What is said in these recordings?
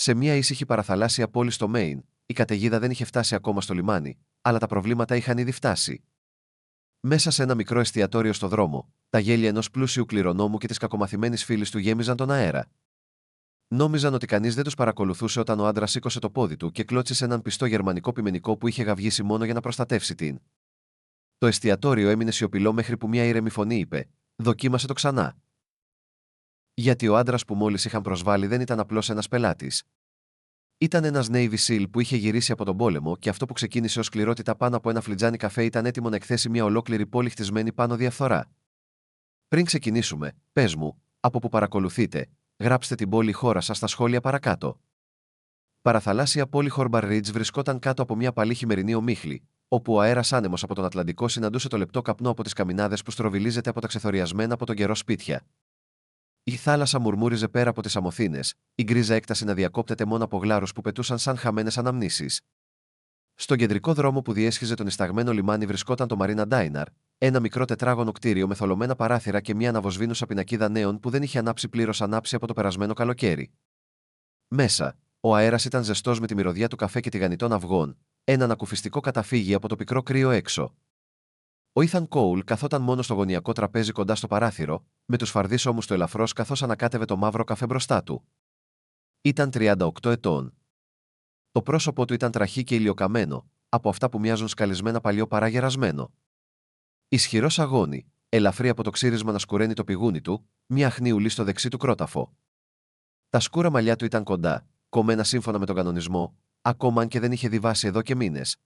Σε μια ήσυχη παραθαλάσσια πόλη στο Μέιν, η καταιγίδα δεν είχε φτάσει ακόμα στο λιμάνι, αλλά τα προβλήματα είχαν ήδη φτάσει. Μέσα σε ένα μικρό εστιατόριο στο δρόμο, τα γέλια ενός πλούσιου κληρονόμου και της κακομαθημένης φίλης του γέμιζαν τον αέρα. Νόμιζαν ότι κανείς δεν τους παρακολουθούσε όταν ο άντρας σήκωσε το πόδι του και κλώτσισε έναν πιστό γερμανικό πιμενικό που είχε γαυγίσει μόνο για να προστατεύσει την. Το εστιατόριο έμεινε σιωπηλό μέχρι που μια ήρεμη φωνή είπε: «Δοκίμασε το ξανά». Γιατί ο άντρας που μόλις είχαν προσβάλει δεν ήταν απλώς ένας πελάτης. Ήταν ένας Navy SEAL που είχε γυρίσει από τον πόλεμο και αυτό που ξεκίνησε ως σκληρότητα πάνω από ένα φλιτζάνι καφέ ήταν έτοιμο να εκθέσει μια ολόκληρη πόλη χτισμένη πάνω διαφθορά. Πριν ξεκινήσουμε, πες μου, από που παρακολουθείτε, γράψτε την πόλη χώρα σας στα σχόλια παρακάτω. Παραθαλάσσια πόλη Χόρμπαρ Ρίτζ βρισκόταν κάτω από μια παλή χειμερινή ομίχλη, όπου ο αέρας άνεμος από τον Ατλαντικό συναντούσε το λεπτό καπνό από τις καμινάδες που στροβιλίζεται από τα ξεθοριασμένα από τον καιρό σπίτια. Η θάλασσα μουρμούριζε πέρα από τις αμοθήνες, η γκρίζα έκταση να διακόπτεται μόνο από γλάρους που πετούσαν σαν χαμένες αναμνήσεις. Στον κεντρικό δρόμο που διέσχιζε τον ισταγμένο λιμάνι βρισκόταν το Marina Diner, ένα μικρό τετράγωνο κτίριο με θολωμένα παράθυρα και μια αναβοσβήνουσα πινακίδα νέων που δεν είχε ανάψει πλήρως ανάψει από το περασμένο καλοκαίρι. Μέσα, ο αέρας ήταν ζεστός με τη μυρωδιά του καφέ και τηγανιτών αυγών, ένα ανακουφιστικό καταφύγι από το πικρό κρύο έξω. Ο Ήθαν Κόουλ καθόταν μόνο στο γωνιακό τραπέζι κοντά στο παράθυρο, με τους φαρδείς ώμους του ελαφρώς καθώς ανακάτευε το μαύρο καφέ μπροστά του. Ήταν 38 ετών. Το πρόσωπό του ήταν τραχή και ηλιοκαμένο, από αυτά που μοιάζουν σκαλισμένα παλιό παράγερασμένο. Ισχυρός αγώνι, ελαφρύ από το ξύρισμα να σκουραίνει το πηγούνι του, μια αχνή ουλή στο δεξί του κρόταφο. Τα σκούρα μαλλιά του ήταν κοντά, κομμένα σύμφωνα με τον κανονισμό, ακόμα αν και δεν είχε διβάσει εδώ και μήνες.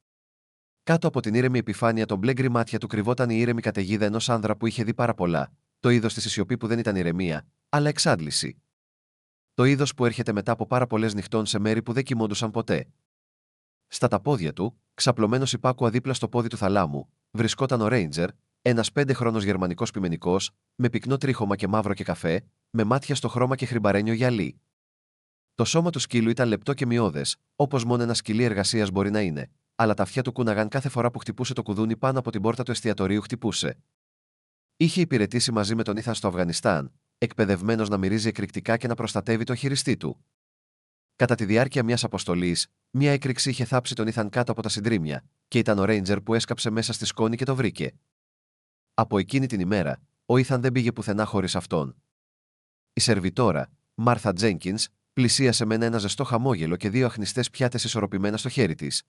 Κάτω από την ήρεμη επιφάνεια των μπλε γκρι μάτια του κρυβόταν η ήρεμη καταιγίδα ενός άνδρα που είχε δει πάρα πολλά, το είδος της σιωπή που δεν ήταν ηρεμία, αλλά εξάντληση. Το είδος που έρχεται μετά από πάρα πολλές νυχτών σε μέρη που δεν κοιμόντουσαν ποτέ. Στα τα πόδια του, ξαπλωμένος υπάκουα δίπλα στο πόδι του θαλάμου, βρισκόταν ο Ρέιντζερ, ένας 5χρονος γερμανικός πιμενικός, με πυκνό τρίχωμα και μαύρο και καφέ, με μάτια στο χρώμα και χρυμπαρένιο γυαλί. Το σώμα του σκύλου ήταν λεπτό και μειώδες, όπως μόνο ένα σκυλί εργασίας μπορεί να είναι, αλλά τα αυτιά του κούναγαν κάθε φορά που χτυπούσε το κουδούνι πάνω από την πόρτα του εστιατορίου χτυπούσε. Είχε υπηρετήσει μαζί με τον Ήθαν στο Αφγανιστάν, εκπαιδευμένος να μυρίζει εκρηκτικά και να προστατεύει το χειριστή του. Κατά τη διάρκεια μιας αποστολής, μια έκρηξη είχε θάψει τον Ήθαν κάτω από τα συντρίμμια, και ήταν ο Ρέιντζερ που έσκαψε μέσα στη σκόνη και το βρήκε. Από εκείνη την ημέρα, ο Ήθαν δεν πήγε πουθενά χωρίς αυτόν. Η σερβιτόρα, Μάρθα Τζένκινς, πλησίασε με ένα ζεστό χαμόγελο και δύο αχνιστές πιάτες ισορροπημένα στο χέρι της.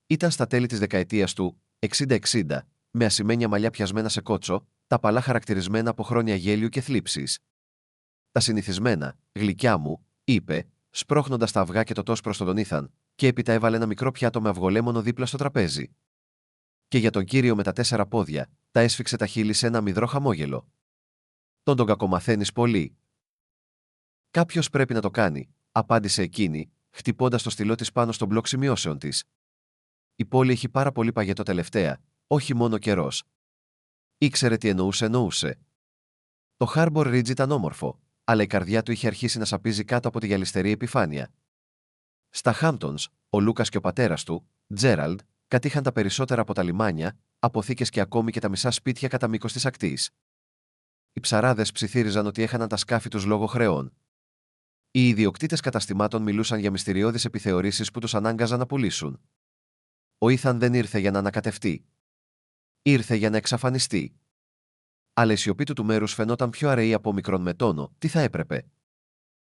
Ήταν στα τέλη της δεκαετίας του 60-60, με ασημένια μαλλιά πιασμένα σε κότσο, τα παλά χαρακτηρισμένα από χρόνια γέλιου και θλίψης. «Τα συνηθισμένα, γλυκιά μου», είπε, σπρώχνοντας τα αυγά και το τος προς τον Ήθαν, και έπειτα έβαλε ένα μικρό πιάτο με αυγολέμονο δίπλα στο τραπέζι. Και για τον κύριο με τα 4 πόδια, τα έσφιξε τα χείλη σε ένα αμυδρό χαμόγελο. Τον κακομαθαίνεις πολύ». «Κάποιος πρέπει να το κάνει», απάντησε εκείνη, χτυπώντας το στυλό της πάνω στον μπλοκ σημειώσεων της. «Η πόλη έχει πάρα πολύ παγετό τελευταία, όχι μόνο καιρός». Ήξερε τι εννοούσε. Το Harbor Ridge ήταν όμορφο, αλλά η καρδιά του είχε αρχίσει να σαπίζει κάτω από τη γυαλιστερή επιφάνεια. Στα Χάμπτονς, ο Λούκας και ο πατέρας του, Τζέραλντ, κατήχαν τα περισσότερα από τα λιμάνια, αποθήκες και ακόμη και τα μισά σπίτια κατά μήκος της ακτής. Οι ψαράδες ψιθύριζαν ότι έχαναν τα σκάφη τους λόγω χρεών. Οι ιδιοκτήτες καταστημάτων μιλούσαν για μυστηριώδεις επιθεωρήσεις που τους ανάγκαζαν να πουλήσουν. Ο Ήθαν δεν ήρθε για να ανακατευτεί. Ήρθε για να εξαφανιστεί. Αλλά η σιωπή του μέρους φαινόταν πιο αραιή από μικρόν με τόνο, τι θα έπρεπε.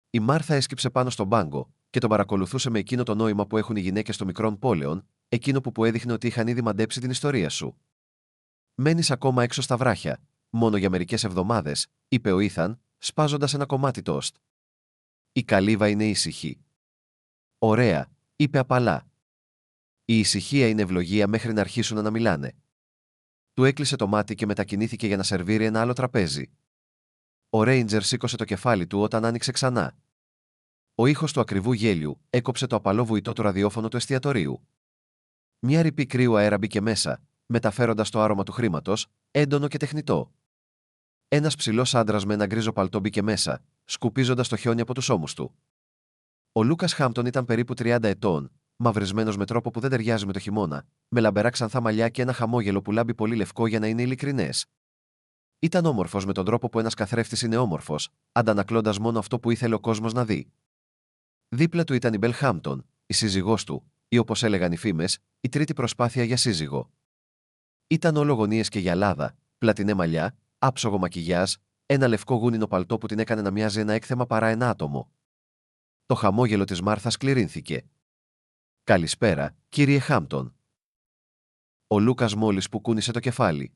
Η Μάρθα έσκυψε πάνω στον πάγκο και τον παρακολουθούσε με εκείνο το νόημα που έχουν οι γυναίκες των μικρών πόλεων, εκείνο που έδειχνε ότι είχαν ήδη μαντέψει την ιστορία σου. «Μένεις ακόμα έξω στα βράχια, μόνο για μερικές εβδομάδες», είπε ο Ήθαν, σπάζοντας ένα κομμάτι τόστ. «Η καλύβα είναι ήσυχη». «Ωραία», είπε απαλά. «Η ησυχία είναι ευλογία μέχρι να αρχίσουν να μιλάνε». Του έκλεισε το μάτι και μετακινήθηκε για να σερβίρει ένα άλλο τραπέζι. Ο Ρέιντζερ σήκωσε το κεφάλι του όταν άνοιξε ξανά. Ο ήχος του ακριβού γέλιου έκοψε το απαλό βουητό του ραδιόφωνο του εστιατορίου. Μια ρηπή κρύου αέρα μπήκε μέσα, μεταφέροντας το άρωμα του χρήματος, έντονο και τεχνητό. Ένας ψηλός άντρας με ένα γκρίζο παλτό μπήκε μέσα, σκουπίζοντας το χιόνι από τους ώμους του. Ο Λούκας Χάμπτον ήταν περίπου 30 ετών, μαυρισμένος με τρόπο που δεν ταιριάζει με το χειμώνα, με λαμπερά ξανθά μαλλιά και ένα χαμόγελο που λάμπει πολύ λευκό για να είναι ειλικρινές. Ήταν όμορφος με τον τρόπο που ένας καθρέφτης είναι όμορφος, αντανακλώντας μόνο αυτό που ήθελε ο κόσμος να δει. Δίπλα του ήταν η Μπελ Χάμπτον, η σύζυγός του, ή όπως έλεγαν οι φήμες, η τρίτη προσπάθεια για σύζυγο. Ήταν όλο γωνίες και γυαλάδα, πλατινέ μαλλιά, άψογο μακιγιάζ, ένα λευκό γούνινο παλτό που την έκανε να μοιάζει ένα έκθεμα παρά ένα άτομο. Το χαμόγελο της Μάρθας κληρύνθηκε. «Καλησπέρα, κύριε Χάμπτον». Ο Λούκας μόλις που κούνησε το κεφάλι.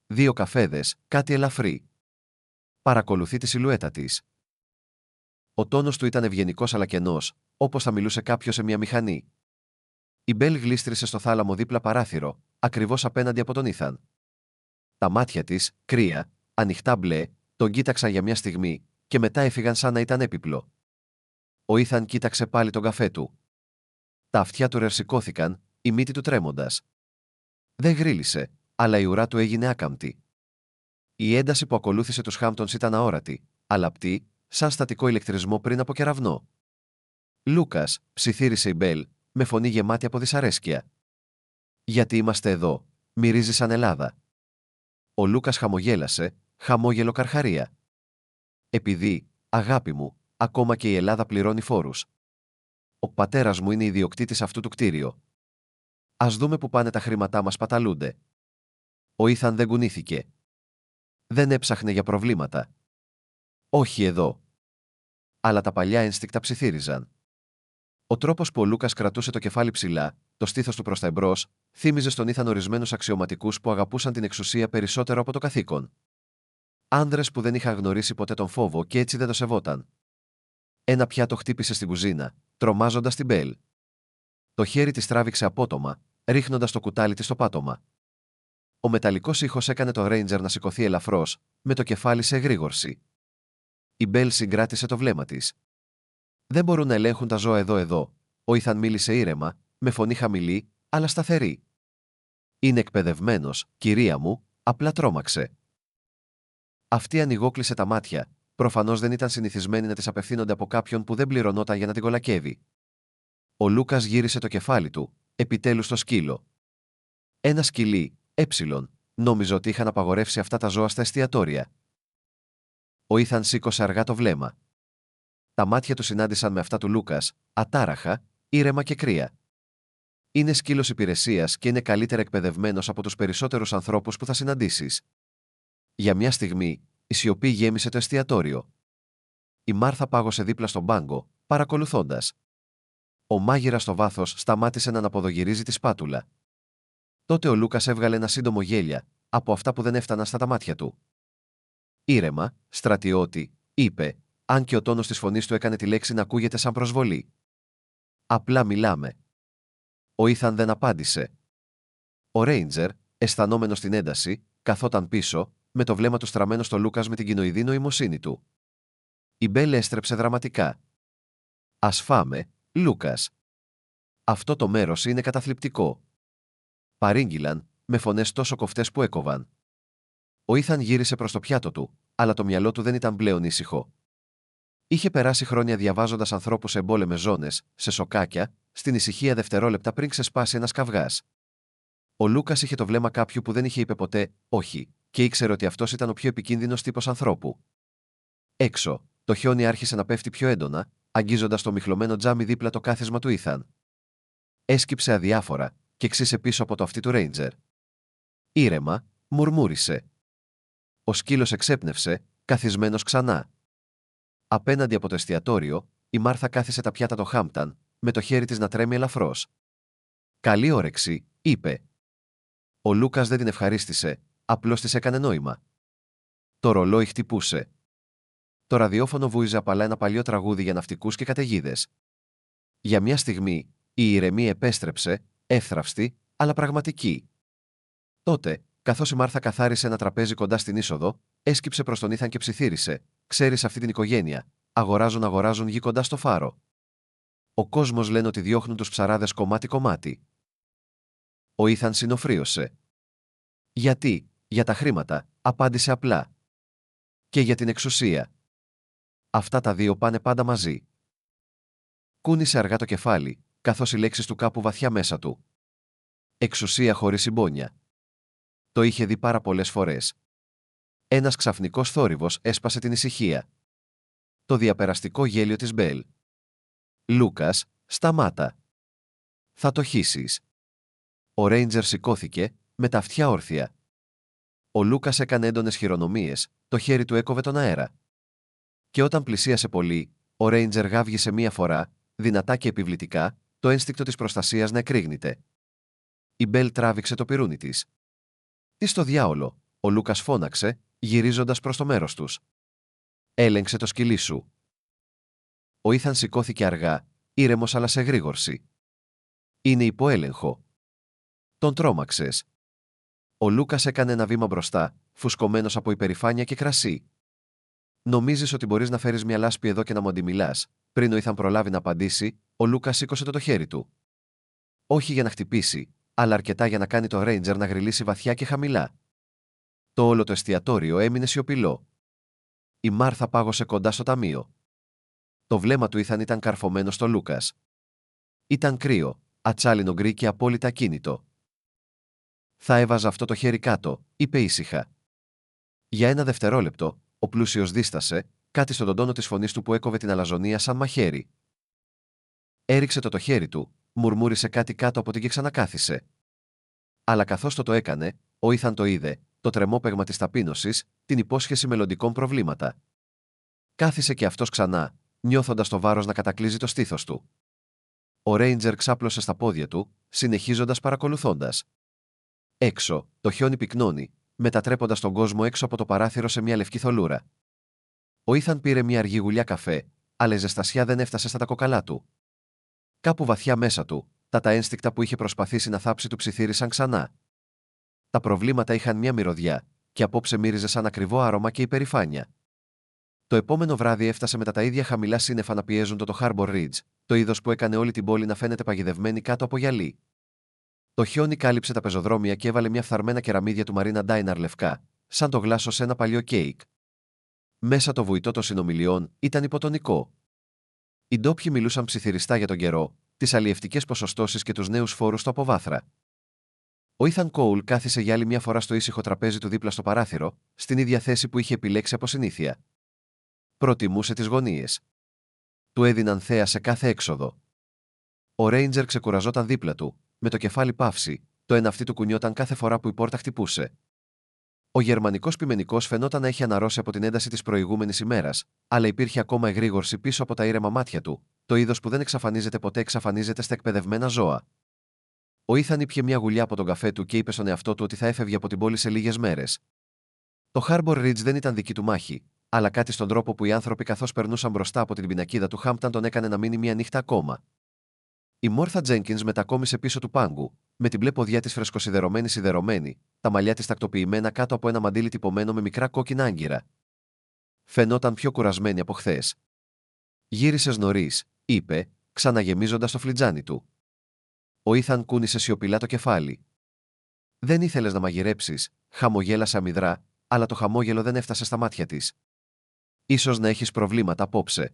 2 καφέδες, κάτι ελαφρύ. Παρακολουθεί τη σιλουέτα της. Ο τόνος του ήταν ευγενικός αλλά κενός, όπως θα μιλούσε κάποιος σε μια μηχανή. Η Μπέλ γλίστρισε στο θάλαμο δίπλα παράθυρο, ακριβώς απέναντι από τον Ήθαν. Τα μάτια της, κρύα, ανοιχτά μπλε, τον κοίταξαν για μια στιγμή και μετά έφυγαν σαν να ήταν έπιπλο. Ο Ήθαν κοίταξε πάλι τον καφέ του. Τα αυτιά του ρερσικώθηκαν, η μύτη του τρέμοντας. Δεν γρίλησε, αλλά η ουρά του έγινε άκαμπτη. Η ένταση που ακολούθησε τους Χάμπτονς ήταν αόρατη, αλλά απτή, σαν στατικό ηλεκτρισμό πριν από κεραυνό. «Λούκας», ψιθύρισε η Μπέλ, με φωνή γεμάτη από δυσαρέσκεια. «Γιατί είμαστε εδώ, μυρίζει σαν Ελλάδα». Ο Λούκας χαμογέλασε, χαμόγελο καρχαρία. «Επειδή, αγάπη μου, ακόμα και η Ελλάδα πληρώνει φόρους. Ο πατέρας μου είναι ιδιοκτήτης αυτού του κτίριου. Ας δούμε που πάνε τα χρήματά μας, παταλούνται». Ο Ήθαν δεν κουνήθηκε. Δεν έψαχνε για προβλήματα. Όχι εδώ. Αλλά τα παλιά ένστικτα ψιθύριζαν. Ο τρόπος που ο Λούκας κρατούσε το κεφάλι ψηλά, το στήθος του προς τα εμπρός, θύμιζε στον Ήθαν ορισμένους αξιωματικούς που αγαπούσαν την εξουσία περισσότερο από το καθήκον. Άνδρες που δεν είχαν γνωρίσει ποτέ τον φόβο και έτσι δεν το σεβόταν. Ένα πιάτο χτύπησε στην κουζίνα, τρομάζοντας την Μπέλ. Το χέρι της τράβηξε απότομα, ρίχνοντας το κουτάλι της στο πάτωμα. Ο μεταλλικός ήχος έκανε το Ρέιντζερ να σηκωθεί ελαφρώς, με το κεφάλι σε εγρήγορση. Η Μπέλ συγκράτησε το βλέμμα της. «Δεν μπορούν να ελέγχουν τα ζώα εδώ», ο Ήθαν μίλησε ήρεμα, με φωνή χαμηλή, αλλά σταθερή. «Είναι εκπαιδευμένος, κυρία μου, απλά τρόμαξε». Αυτή ανοιγόκλεισε τα μάτια, προφανώς δεν ήταν συνηθισμένη να της απευθύνονται από κάποιον που δεν πληρωνόταν για να την κολακεύει. Ο Λούκας γύρισε το κεφάλι του, επιτέλους στο σκύλο. Ένα σκυλί, νόμιζε ότι είχαν απαγορεύσει αυτά τα ζώα στα εστιατόρια. Ο Ήθαν σήκωσε αργά το βλέμμα. Τα μάτια του συνάντησαν με αυτά του Λούκας, ατάραχα, ήρεμα και κρύα. Είναι σκύλος υπηρεσίας και είναι καλύτερα εκπαιδευμένος από τους περισσότερους ανθρώπους που θα συναντήσεις. Για μια στιγμή, η σιωπή γέμισε το εστιατόριο. Η Μάρθα πάγωσε δίπλα στον πάγκο, παρακολουθώντας. Ο μάγειρας στο βάθος σταμάτησε να αναποδογυρίζει τη σπάτουλα. Τότε ο Λούκας έβγαλε ένα σύντομο γέλια, από αυτά που δεν έφταναν στα τα μάτια του. «Ήρεμα, στρατιώτη», είπε, αν και ο τόνος της φωνής του έκανε τη λέξη να ακούγεται σαν προσβολή. «Απλά μιλάμε». Ο Ήθαν δεν απάντησε. Ο Ρέιντζερ, αισθανόμενος την ένταση, καθόταν πίσω, με το βλέμμα του στραμμένο στο Λούκας με την κοινοειδή νοημοσύνη του. Η Μπέλ έστρεψε δραματικά. «Ας φάμε, Λούκας. Αυτό το μέρος είναι καταθλιπτικό». Παρήγγειλαν, με φωνές τόσο κοφτές που έκοβαν. Ο Ήθαν γύρισε προς το πιάτο του, αλλά το μυαλό του δεν ήταν πλέον ήσυχο. Είχε περάσει χρόνια διαβάζοντας ανθρώπους σε εμπόλεμες ζώνες, σε σοκάκια, στην ησυχία δευτερόλεπτα πριν ξεσπάσει ένας καυγάς. Ο Λούκας είχε το βλέμμα κάποιου που δεν είχε είπε ποτέ «όχι», και ήξερε ότι αυτός ήταν ο πιο επικίνδυνος τύπος ανθρώπου. Έξω, το χιόνι άρχισε να πέφτει πιο έντονα, αγγίζοντας το μιχλωμένο τζάμι δίπλα το κάθισμα του Ήθαν. Έσκυψε αδιάφορα και ξύσε πίσω από το αυτί του Ρέιντζερ. «Ήρεμα», μουρμούρισε. Ο σκύλος εξέπνευσε, καθισμένος ξανά. Απέναντι από το εστιατόριο, η Μάρθα κάθισε τα πιάτα το Χάμπταν, με το χέρι της να τρέμει ελαφρώς. «Καλή όρεξη», είπε. Ο Λούκας δεν την ευχαρίστησε, απλώς της έκανε νόημα. Το ρολόι χτυπούσε. Το ραδιόφωνο βούιζε απαλά ένα παλιό τραγούδι για ναυτικούς και καταιγίδες. Για μια στιγμή, η ηρεμία επέστρεψε, εύθραυστη, αλλά πραγματική. Τότε, καθώς η Μάρθα καθάρισε ένα τραπέζι κοντά στην είσοδο, έσκυψε προς τον Ήθαν και ψιθύρισε: «Ξέρεις αυτή την οικογένεια. Αγοράζουν γη κοντά στο φάρο. Ο κόσμος λένε ότι διώχνουν τους ψαράδες κομμάτι-κομμάτι». Ο Ήθαν συνοφρίωσε. «Γιατί, για τα χρήματα», απάντησε απλά. «Και για την εξουσία. Αυτά τα δύο πάνε πάντα μαζί». Κούνησε αργά το κεφάλι, καθώς οι λέξεις του κάπου βαθιά μέσα του. Εξουσία χωρίς συμπόνια. Το είχε δει πάρα πολλές φορές. Ένας ξαφνικός θόρυβος έσπασε την ησυχία. Το διαπεραστικό γέλιο της Μπέλ. Λούκας, σταμάτα. Θα το χύσεις. Ο Ρέιντζερ σηκώθηκε, με τα αυτιά όρθια. Ο Λούκας έκανε έντονες χειρονομίες, το χέρι του έκοβε τον αέρα. Και όταν πλησίασε πολύ, ο Ρέιντζερ γάβγισε μία φορά, δυνατά και επιβλητικά, το ένστικτο της προστασίας να εκρήγνεται. Η Μπέλ τράβηξε το πιρούνι της. «Τι στο διάολο», ο Λούκας φώναξε, γυρίζοντας προς το μέρος τους. «Έλεγξε το σκυλί σου». Ο Ήθαν σηκώθηκε αργά, ήρεμος αλλά σε γρήγορση. «Είναι υπό έλεγχο». Τον τρόμαξες. Ο Λούκας έκανε ένα βήμα μπροστά, φουσκωμένος από υπερηφάνεια και κρασί. «Νομίζεις ότι μπορείς να φέρεις μια λάσπη εδώ και να μου αντιμιλάς?» Πριν ο Ήθαν προλάβει να απαντήσει, ο Λούκας σήκωσε το χέρι του. Όχι για να χτυπήσει, αλλά αρκετά για να κάνει το Ρέιντζερ να γρυλήσει βαθιά και χαμηλά. Το όλο το εστιατόριο έμεινε σιωπηλό. Η Μάρθα πάγωσε κοντά στο ταμείο. Το βλέμμα του Ήθαν ήταν καρφωμένο στο Λούκας. Ήταν κρύο, ατσάλινο γκρι και απόλυτα ακίνητο. «Θα έβαζα αυτό το χέρι κάτω», είπε ήσυχα. Για ένα δευτερόλεπτο, ο πλούσιος δίστασε, κάτι στον τοντώνο της φωνής του που έκοβε την αλαζονία σαν μαχαίρι. Έριξε το χέρι του, μουρμούρισε κάτι κάτω από την και ξανακάθισε. Αλλά καθώς το έκανε, ο Ήθαν το είδε, το τρεμόπαιγμα της ταπείνωσης, την υπόσχεση μελλοντικών προβλήματα. Κάθισε και αυτός ξανά, νιώθοντας το βάρος να κατακλείζει το στήθος του. Ο Ρέιντζερ ξάπλωσε στα πόδια του, συνεχίζοντας παρακολουθώντας. Έξω, το χιόνι πυκνώνει, μετατρέποντας τον κόσμο έξω από το παράθυρο σε μια λευκή θολούρα. Ο Ήθαν πήρε μια αργή γουλιά καφέ, αλλά η ζεστασιά δεν έφτασε στα τα κοκαλά του. Κάπου βαθιά μέσα του, τα ένστικτα που είχε προσπαθήσει να θάψει του ψιθύρισαν ξανά. Τα προβλήματα είχαν μια μυρωδιά, και απόψε μύριζε σαν ακριβό άρωμα και υπερηφάνεια. Το επόμενο βράδυ έφτασε με τα ίδια χαμηλά σύννεφα να πιέζουν το Harbor Ridge, το είδος που έκανε όλη την πόλη να φαίνεται παγιδευμένη κάτω από γυαλί. Το χιόνι κάλυψε τα πεζοδρόμια και έβαλε μια φθαρμένα κεραμίδια του Marina Diner λευκά, σαν το γλάσο σε ένα παλιό κέικ. Μέσα το βουητό των συνομιλιών ήταν υποτονικό. Οι ντόπιοι μιλούσαν ψιθυριστά για τον καιρό, τις αλλιευτικές ποσοστώσεις και τους νέους φόρους στο αποβάθρα. Ο Ήθαν Κόουλ κάθισε για άλλη μια φορά στο ήσυχο τραπέζι του δίπλα στο παράθυρο, στην ίδια θέση που είχε επιλέξει από συνήθεια. Προτιμούσε τις γωνίες. Του έδιναν θέα σε κάθε έξοδο. Ο Ρέιντζερ ξεκουραζόταν δίπλα του, με το κεφάλι παύση, το ένα αυτί του κουνιόταν κάθε φορά που η πόρτα χτυπούσε. Ο γερμανικός πειμενικός φαινόταν να έχει αναρρώσει από την ένταση της προηγούμενης ημέρας, αλλά υπήρχε ακόμα εγρήγορση πίσω από τα ήρεμα μάτια του, το είδος που δεν εξαφανίζεται ποτέ εξαφανίζεται στα εκπαιδευμένα ζώα. Ο Ήθαν ήπιε μια γουλιά από τον καφέ του και είπε στον εαυτό του ότι θα έφευγε από την πόλη σε λίγες μέρες. Το Harbor Ridge δεν ήταν δική του μάχη, αλλά κάτι στον τρόπο που οι άνθρωποι καθώς περνούσαν μπροστά από την πινακίδα του Χάμπταν τον έκανε να μείνει μια νύχτα ακόμα. Η Μόρθα Τζένκινς μετακόμισε πίσω του πάγκου, με την μπλε ποδιά της φρεσκοσιδερωμένη, τα μαλλιά της τακτοποιημένα κάτω από ένα μαντίλι τυπωμένο με μικρά κόκκινα άγκυρα. Φαινόταν πιο κουρασμένη από χθες. «Γύρισες νωρίς», είπε, ξαναγεμίζοντας το φλιτζάνι του. Ο Ήθαν κούνησε σιωπηλά το κεφάλι. «Δεν ήθελες να μαγειρέψεις», χαμογέλασε αμυδρά, αλλά το χαμόγελο δεν έφτασε στα μάτια της. «Ίσως να έχεις προβλήματα απόψε».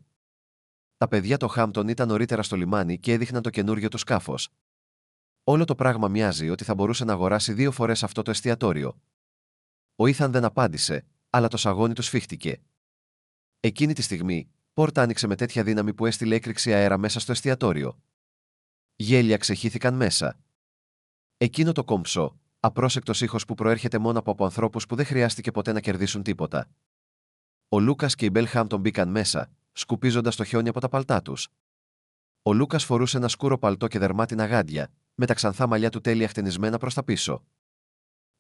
Τα παιδιά το Χάμπτον ήταν νωρίτερα στο λιμάνι και έδειχναν το καινούριο του σκάφος. Όλο το πράγμα μοιάζει ότι θα μπορούσε να αγοράσει 2 φορές αυτό το εστιατόριο. Ο Ήθαν δεν απάντησε, αλλά το σαγόνι του σφίχτηκε. Εκείνη τη στιγμή, πόρτα άνοιξε με τέτοια δύναμη που έστειλε έκρηξη αέρα μέσα στο εστιατόριο. Γέλια ξεχύθηκαν μέσα. Εκείνο το κομψό, απρόσεκτος ήχος που προέρχεται μόνο από ανθρώπους που δεν χρειάστηκε ποτέ να κερδίσουν τίποτα. Ο Λούκας και η Μπέλ Χάμπτον μπήκαν μέσα, σκουπίζοντας το χιόνι από τα παλτά τους. Ο Λούκας φορούσε ένα σκούρο παλτό και δερμάτινα γάντια, με τα ξανθά μαλλιά του τέλεια χτενισμένα προς τα πίσω.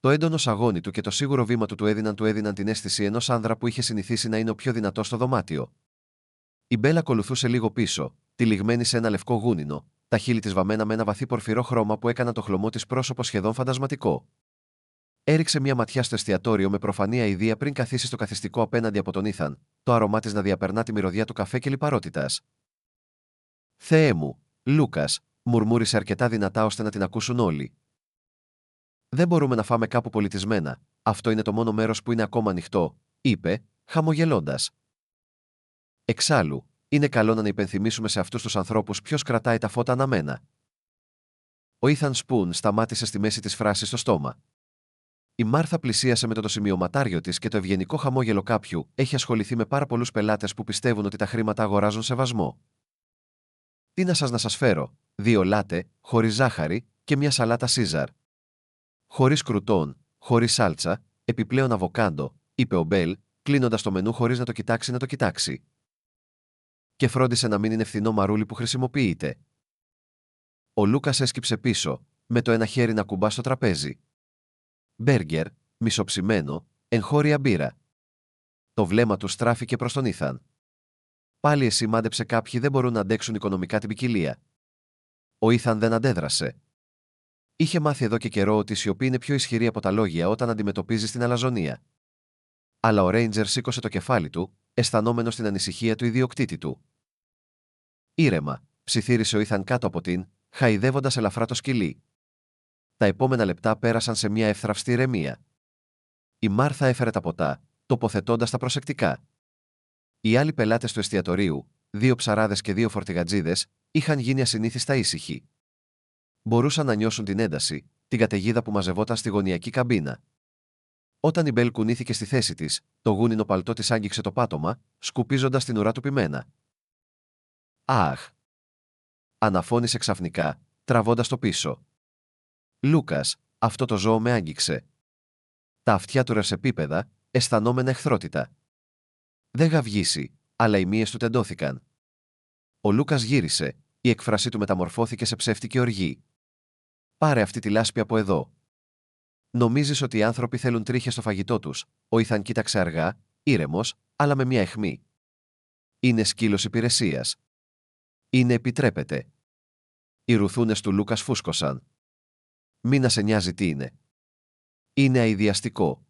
Το έντονο σαγόνι του και το σίγουρο βήμα του έδιναν την αίσθηση ενός άνδρα που είχε συνηθίσει να είναι ο πιο δυνατός στο δωμάτιο. Η Μπέλ ακολουθούσε λίγο πίσω, τυλιγμένη σε ένα λευκό γούνινο, τα χείλη της βαμμένα με ένα βαθύ πορφυρό χρώμα που έκαναν το χλωμό της πρόσωπο σχεδόν φαντασματικό. Έριξε μια ματιά στο εστιατόριο με προφανή αηδία πριν καθίσει στο καθιστικό απέναντι από τον Ήθαν, το άρωμά της να διαπερνά τη μυρωδιά του καφέ και λιπαρότητας. «Θεέ μου, Λούκας», μουρμούρισε αρκετά δυνατά ώστε να την ακούσουν όλοι. «Δεν μπορούμε να φάμε κάπου πολιτισμένα, αυτό είναι το μόνο μέρος που είναι ακόμα ανοιχτό», είπε, χαμογελώντας. «Εξάλλου, είναι καλό να υπενθυμίσουμε σε αυτούς τους ανθρώπους ποιος κρατάει τα φώτα αναμένα». Ο Ήθαν Σπουν σταμάτησε στη μέση της φράσης στο στόμα. Η Μάρθα πλησίασε με το σημειωματάριο της και το ευγενικό χαμόγελο κάποιου έχει ασχοληθεί με πάρα πολλούς πελάτες που πιστεύουν ότι τα χρήματα αγοράζουν σεβασμό. Τι να σας φέρω, 2 λάτε, χωρίς ζάχαρη και μια σαλάτα Σίζαρ. Χωρίς κρουτόν, χωρίς σάλτσα, επιπλέον αβοκάντο, είπε ο Μπέλ, κλείνοντας το μενού χωρίς να το κοιτάξει. Και φρόντισε να μην είναι φθηνό μαρούλι που χρησιμοποιείται. Ο Λούκας έσκυψε πίσω, με το ένα χέρι να κουμπά στο τραπέζι. Μπέργκερ, μισοψημένο, εγχώρια μπύρα. Το βλέμμα του στράφηκε προς τον Ήθαν. Πάλι εσύ, μάντεψε, κάποιοι δεν μπορούν να αντέξουν οικονομικά την ποικιλία. Ο Ήθαν δεν αντέδρασε. Είχε μάθει εδώ και καιρό ότι η σιωπή είναι πιο ισχυρή από τα λόγια όταν αντιμετωπίζει την αλαζονία. Αλλά ο Ρέιντζερ σήκωσε το κεφάλι του, αισθανόμενος την ανησυχία του ιδιοκτήτη του. Ήρεμα, ψιθύρισε ο Ήθαν κάτω από την, χαϊδεύοντας ελαφρά το σκυλί. Τα επόμενα λεπτά πέρασαν σε μια εύθραυστη ηρεμία. Η Μάρθα έφερε τα ποτά, τοποθετώντας τα προσεκτικά. Οι άλλοι πελάτες του εστιατορίου, 2 ψαράδες και 2 φορτηγατζίδες, είχαν γίνει ασυνήθιστα ήσυχοι. Μπορούσαν να νιώσουν την ένταση, την καταιγίδα που μαζευόταν στη γωνιακή καμπίνα. Όταν η Μπέλ κουνήθηκε στη θέση της, το γούνινο παλτό της άγγιξε το πάτωμα, σκουπίζοντας την ουρά του πιμένα. «Αχ!» αναφώνησε ξαφνικά, τραβώντας το πίσω. «Λούκας, αυτό το ζώο με άγγιξε». Τα αυτιά του ρευσεπίπεδα, αισθανόμενα εχθρότητα. Δεν γαυγίσει, αλλά οι μύες του τεντώθηκαν. Ο Λούκας γύρισε, η έκφρασή του μεταμορφώθηκε σε ψεύτικη οργή. «Πάρε αυτή τη λάσπη από εδώ». «Νομίζεις ότι οι άνθρωποι θέλουν τρίχες στο φαγητό τους?» Ο Ήθαν κοίταξε αργά, ήρεμος, αλλά με μια αιχμή. «Είναι σκύλος υπηρεσίας. Είναι επιτρέπεται». Οι ρουθούνες του Λούκας φούσκωσαν. «Μη να σε νοιάζει τι είναι». «Είναι αηδιαστικό».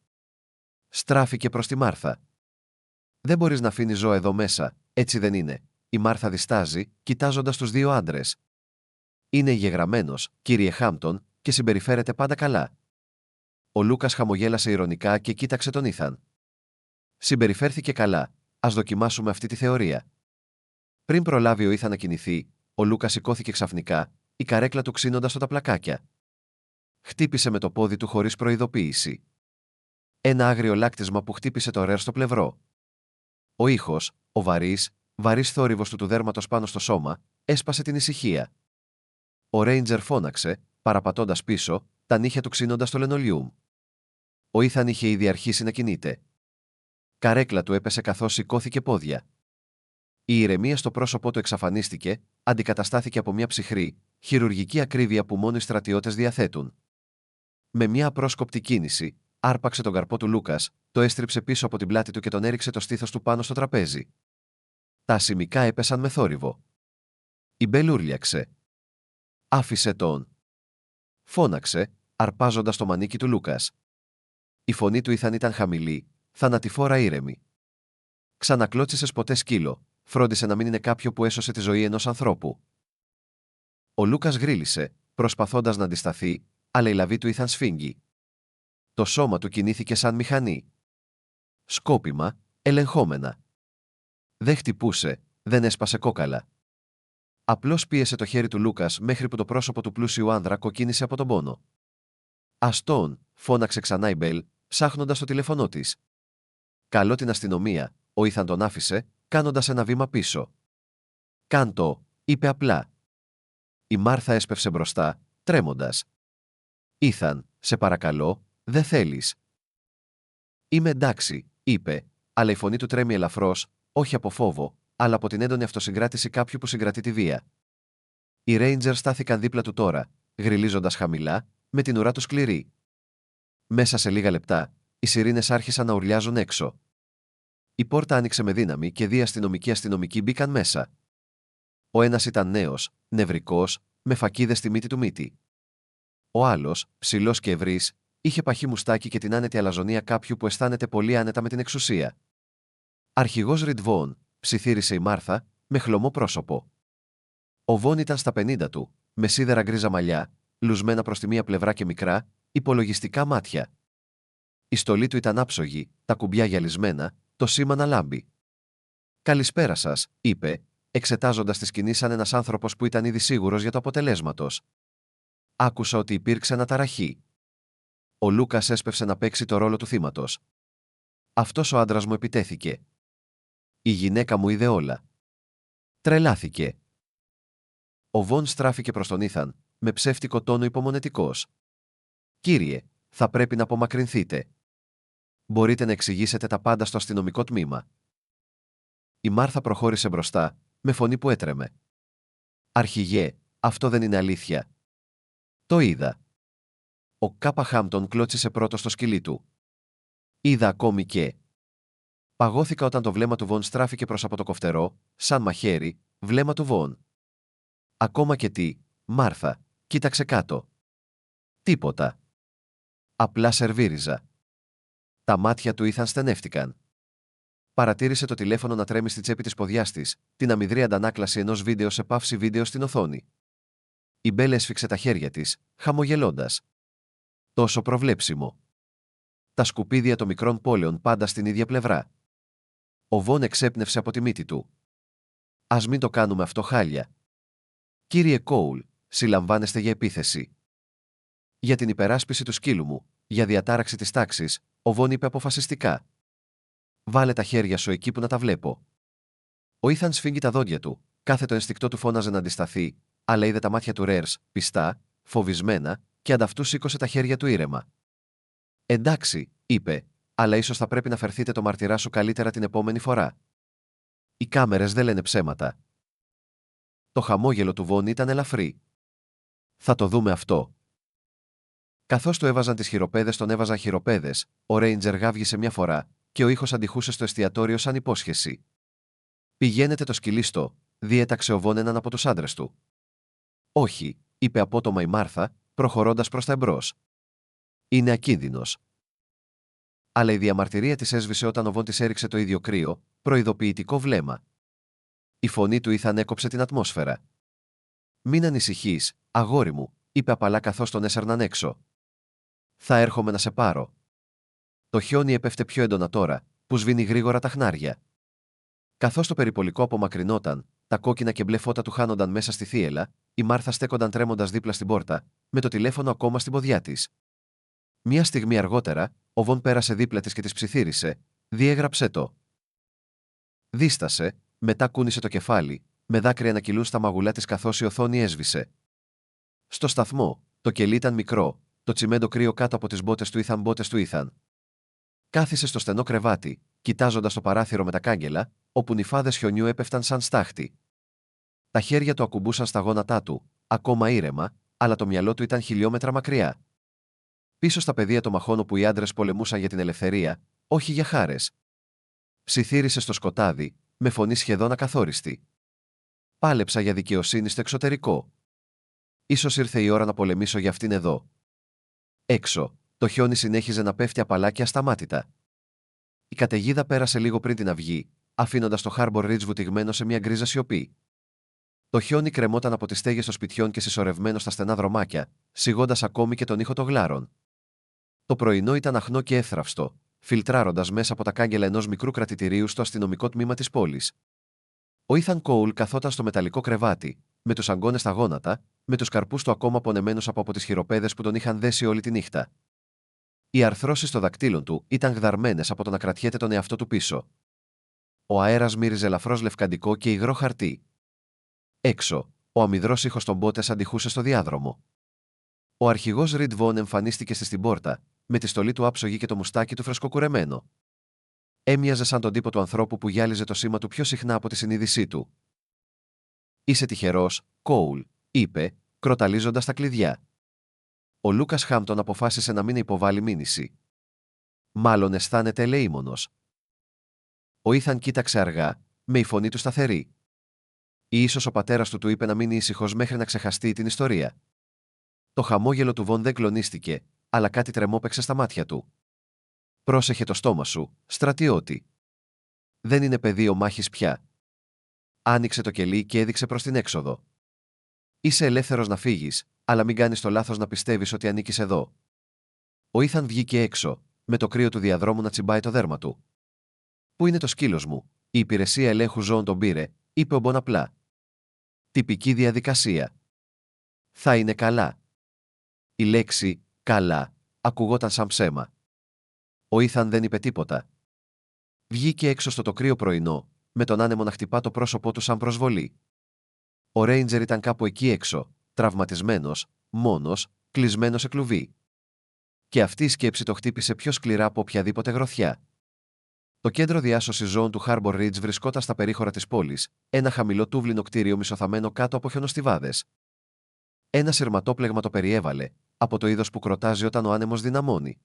Στράφηκε προς τη Μάρθα. «Δεν μπορείς να αφήνεις ζώα εδώ μέσα, έτσι δεν είναι?» Η Μάρθα διστάζει, κοιτάζοντας τους 2 άντρες. «Είναι ηγεγραμμένος, κύριε Χάμπτον, και συμπεριφέρεται πάντα καλά». Ο Λούκας χαμογέλασε ειρωνικά και κοίταξε τον Ήθαν. «Συμπεριφέρθηκε καλά, ας δοκιμάσουμε αυτή τη θεωρία». Πριν προλάβει ο Ήθαν να κινηθεί, ο Λούκας σηκώθηκε ξαφνικά, η καρέκλα του ξύνοντας τα πλακάκια. Χτύπησε με το πόδι του χωρίς προειδοποίηση. Ένα άγριο λάκτισμα που χτύπησε το ρέρ στο πλευρό. Ο ήχος, ο βαρύς θόρυβος του δέρματος πάνω στο σώμα, έσπασε την ησυχία. Ο Ρέιντζερ φώναξε, παραπατώντας πίσω, τα νύχια του ξύνοντας το λενολιούμ. Ο Ήθαν είχε ήδη αρχίσει να κινείται. Καρέκλα του έπεσε καθώς σηκώθηκε πόδια. Η ηρεμία στο πρόσωπό του εξαφανίστηκε, αντικαταστάθηκε από μια ψυχρή, χειρουργική ακρίβεια που μόνο οι στρατιώτες διαθέτουν. Με μια απρόσκοπτη κίνηση, άρπαξε τον καρπό του Λούκας, το έστριψε πίσω από την πλάτη του και τον έριξε το στήθος του πάνω στο τραπέζι. Τα ασημικά έπεσαν με θόρυβο. Η Μπέλ ούρλιαξε. «Άφησε τον!» φώναξε, αρπάζοντας το μανίκι του Λούκας. Η φωνή του Ήθαν ήταν χαμηλή, θανατηφόρα ήρεμη. «Ξανακλώτσισες ποτέ σκύλο?» Φρόντισε να μην είναι κάποιο που έσωσε τη ζωή ενός ανθρώπου. Ο Λούκας γρίλησε, προσπαθώντας να αντισταθεί, αλλά η λαβή του Ήθαν σφίγγει. Το σώμα του κινήθηκε σαν μηχανή. Σκόπιμα, ελεγχόμενα. Δεν χτυπούσε, δεν έσπασε κόκαλα. Απλώς πίεσε το χέρι του Λούκας μέχρι που το πρόσωπο του πλούσιου άνδρα κοκκίνησε από τον πόνο. «Αστόν», φώναξε ξανά η Μπέλ, ψάχνοντας το τηλεφωνό της. «Καλώ την αστυνομία», ο Ήθαν τον άφησε, κάνοντας ένα βήμα πίσω. «Κάντο», είπε απλά. Η Μάρθα έσπευσε μπροστά, τρέμοντας. «Ήθαν, σε παρακαλώ, δεν θέλεις?» «Είμαι εντάξει», είπε, αλλά η φωνή του τρέμει ελαφρώς, όχι από φόβο, αλλά από την έντονη αυτοσυγκράτηση κάποιου που συγκρατεί τη βία. Οι Ρέιντζερ στάθηκαν δίπλα του τώρα, γριλίζοντας χαμηλά, με την ουρά του σκληρή. Μέσα σε λίγα λεπτά, οι σιρήνες άρχισαν να ουρλιάζουν έξω. Η πόρτα άνοιξε με δύναμη και 2 αστυνομικοί μπήκαν μέσα. Ο ένας ήταν νέος, νευρικός, με φακίδες στη μύτη του μύτη. Ο άλλος, ψηλός και ευρύς, είχε παχύ μουστάκι και την άνετη αλαζονία κάποιου που αισθάνεται πολύ άνετα με την εξουσία. «Αρχηγός Ριντβόν», ψιθύρισε η Μάρθα, με χλωμό πρόσωπο. Ο Βόν ήταν στα 50 του, με σίδερα γκρίζα μαλλιά, λουσμένα προς τη μία πλευρά και μικρά, υπολογιστικά μάτια. Η στολή του ήταν άψογη, τα κουμπιά γυαλισμένα, το σήμα να λάμπει. «Καλησπέρα σας», είπε, εξετάζοντας τη σκηνή σαν ένας άνθρωπος που ήταν ήδη σίγουρος για το αποτελέσματος. «Άκουσα ότι υπήρξε αναταραχή». Ο Λούκας έσπευσε να παίξει το ρόλο του θύματος. «Αυτός ο άντρας μου επιτέθηκε. Η γυναίκα μου είδε όλα. Τρελάθηκε. Ο Βον στράφηκε προς τον Ήθαν, με ψεύτικο τόνο υπομονετικός. «Κύριε, θα πρέπει να απομακρυνθείτε. Μπορείτε να εξηγήσετε τα πάντα στο αστυνομικό τμήμα». Η Μάρθα προχώρησε μπροστά, με φωνή που έτρεμε. «Αρχηγέ, αυτό δεν είναι αλήθεια». «Το είδα». Ο Κάπα Χάμπτον κλώτσισε πρώτο στο σκυλί του. «Είδα ακόμη και». Παγώθηκα όταν το βλέμμα του Βον στράφηκε προς από το κοφτερό, σαν μαχαίρι, βλέμμα του Βον. «Ακόμα και τι, Μάρθα, κοίταξε κάτω». «Τίποτα. Απλά σερβίριζα». Τα μάτια του Ήθαν στενεύτηκαν. Παρατήρησε το τηλέφωνο να τρέμει στη τσέπη της ποδιάς της, την αμυδρή αντανάκλαση ενός βίντεο σε παύση βίντεο στην οθόνη. Η Μπέλ έσφιξε τα χέρια της, χαμογελώντας. Τόσο προβλέψιμο. Τα σκουπίδια των μικρών πόλεων πάντα στην ίδια πλευρά. Ο Βον εξέπνευσε από τη μύτη του. «Ας μην το κάνουμε αυτό, χάλια». «Κύριε Κόουλ, συλλαμβάνεστε για επίθεση». «Για την υπεράσπιση του σκύλου μου, για διατάραξη της τάξης», ο Βον είπε αποφασιστικά. «Βάλε τα χέρια σου εκεί που να τα βλέπω». Ο Ήθαν σφίγγει τα δόντια του, κάθε το ενστικτό του φώναζε να αντισταθεί, αλλά είδε τα μάτια του Ρέρς, πιστά, φοβισμένα, και ανταυτού σήκωσε τα χέρια του ήρεμα. «Εντάξει», είπε, «αλλά ίσως θα πρέπει να φερθείτε το μαρτυρά σου καλύτερα την επόμενη φορά. Οι κάμερες δεν λένε ψέματα». Το χαμόγελο του Βον ήταν ελαφρύ. «Θα το δούμε αυτό». Καθώς του έβαζαν τις χειροπέδες, τον έβαζαν χειροπέδες, ο Ρέιντζερ γάβγισε μια φορά, και ο ήχος αντιχούσε στο εστιατόριο σαν υπόσχεση. «Πηγαίνετε το σκυλί στο», διέταξε ο Βον έναν από τους άντρες του. «Όχι», είπε απότομα η Μάρθα, προχωρώντας προς τα εμπρός. «Είναι ακίνδυνος». Αλλά η διαμαρτυρία της έσβησε όταν ο Βον της έριξε το ίδιο κρύο, προειδοποιητικό βλέμμα. Η φωνή του Ήθαν έκοψε την ατμόσφαιρα. «Μην ανησυχείς, αγόρι μου», είπε απαλά καθώς τον έσερναν έξω. «Θα έρχομαι να σε πάρω». Το χιόνι έπεφτε πιο έντονα τώρα, που σβήνει γρήγορα τα χνάρια. Καθώς το περιπολικό απομακρυνόταν, τα κόκκινα και μπλε φώτα του χάνονταν μέσα στη θύελα, η Μάρθα στέκονταν τρέμοντας δίπλα στην πόρτα, με το τηλέφωνο ακόμα στην ποδιά της. Μια στιγμή αργότερα, ο Βον πέρασε δίπλα της και της ψιθύρισε, «Διέγραψε το». Δίστασε, μετά κούνησε το κεφάλι, με δάκρυα να κυλούν στα μαγουλά της καθώς η οθόνη έσβησε. Στο σταθμό, το κελί ήταν μικρό, το τσιμέντο κρύο κάτω από τις μπότες του Ήθαν. Κάθισε στο στενό κρεβάτι, κοιτάζοντας το παράθυρο με τα κάγκελα, όπου νυφάδες χιονιού έπεφταν σαν στάχτη. Τα χέρια του ακουμπούσαν στα γόνατά του, ακόμα ήρεμα, αλλά το μυαλό του ήταν χιλιόμετρα μακριά. Πίσω στα πεδία των μαχών όπου οι άντρες πολεμούσαν για την ελευθερία, όχι για χάρες. Ψιθύρισε στο σκοτάδι, με φωνή σχεδόν ακαθόριστη. «Πάλεψα για δικαιοσύνη στο εξωτερικό. Ίσως ήρθε η ώρα να πολεμήσω για αυτήν εδώ». Έξω, το χιόνι συνέχιζε να πέφτει απαλά και ασταμάτητα. Η καταιγίδα πέρασε λίγο πριν την αυγή, αφήνοντας το Harbor Ridge βουτυγμένο σε μια γκρίζα σιωπή. Το χιόνι κρεμόταν από τις στέγες των σπιτιών και συσσωρευμένο στα στενά δρομάκια, σιγώντας ακόμη και τον ήχο των γλάρων. Το πρωινό ήταν αχνό και εύθραυστο, φιλτράροντας μέσα από τα κάγκελα ενός μικρού κρατητηρίου στο αστυνομικό τμήμα της πόλης. Ο Ήθαν Κόουλ καθόταν στο μεταλλικό κρεβάτι, με τους αγκώνες στα γόνατα, με τους καρπούς του ακόμα πονεμένους από τις χειροπέδες που τον είχαν δέσει όλη τη νύχτα. Οι αρθρώσεις των δακτύλων του ήταν γδαρμένες από το να κρατιέται τον εαυτό του πίσω. Ο αέρας μύριζε ελαφρώς λευκαντικό και υγρό χαρτί. Έξω, ο αμυδρός ήχος των μπότες αντιχούσε στο διάδρομο. Ο αρχηγός Ριντ Βον εμφανίστηκε στην πόρτα, με τη στολή του άψογη και το μουστάκι του φρεσκοκουρεμένο. Έμοιαζε σαν τον τύπο του ανθρώπου που γυάλιζε το σήμα του πιο συχνά από τη συνείδησή του. «Είσαι τυχερός, Κόουλ», είπε, κροταλίζοντας τα κλειδιά. Ο Λούκας Χάμπτον αποφάσισε να μην υποβάλει μήνυση. «Μάλλον αισθάνεται ελεήμονος». Ο Ήθαν κοίταξε αργά, με η φωνή του σταθερή. Ίσως ο πατέρας του είπε να μείνει ήσυχος μέχρι να ξεχαστεί την ιστορία. Το χαμόγελο του Βον δεν κλονίστηκε, αλλά κάτι τρεμόπαιξε στα μάτια του. «Πρόσεχε το στόμα σου, στρατιώτη. Δεν είναι πεδίο μάχης πια». Άνοιξε το κελί και έδειξε προς την έξοδο. «Είσαι ελεύθερος να φύγεις, αλλά μην κάνεις το λάθος να πιστεύεις ότι ανήκεις εδώ». Ο Ήθαν βγήκε έξω, με το κρύο του διαδρόμου να τσιμπάει το δέρμα του. «Πού είναι το σκύλος μου?» «Η υπηρεσία ελέγχου ζώων τον πήρε», είπε ο Μπον απλά. «Τυπική διαδικασία. Θα είναι καλά». Η λέξη «καλά» ακουγόταν σαν ψέμα. Ο Ήθαν δεν είπε τίποτα. Βγήκε έξω στο το κρύο πρωινό, με τον άνεμο να χτυπά το πρόσωπό του σαν προσβολή. Ο Ρέιντζερ ήταν κάπου εκεί έξω, τραυματισμένος, μόνος, κλεισμένος σε κλουβί. Και αυτή η σκέψη το χτύπησε πιο σκληρά από οποιαδήποτε γροθιά. Το κέντρο διάσωσης ζώων του Harbor Ridge βρισκόταν στα περίχωρα της πόλης, ένα χαμηλό τούβλινο κτίριο μισοθαμένο κάτω από χιονοστιβάδες. Ένα σειρματόπλεγμα το περιέβαλε, από το είδος που κροτάζει όταν ο άνεμος δυναμώνει.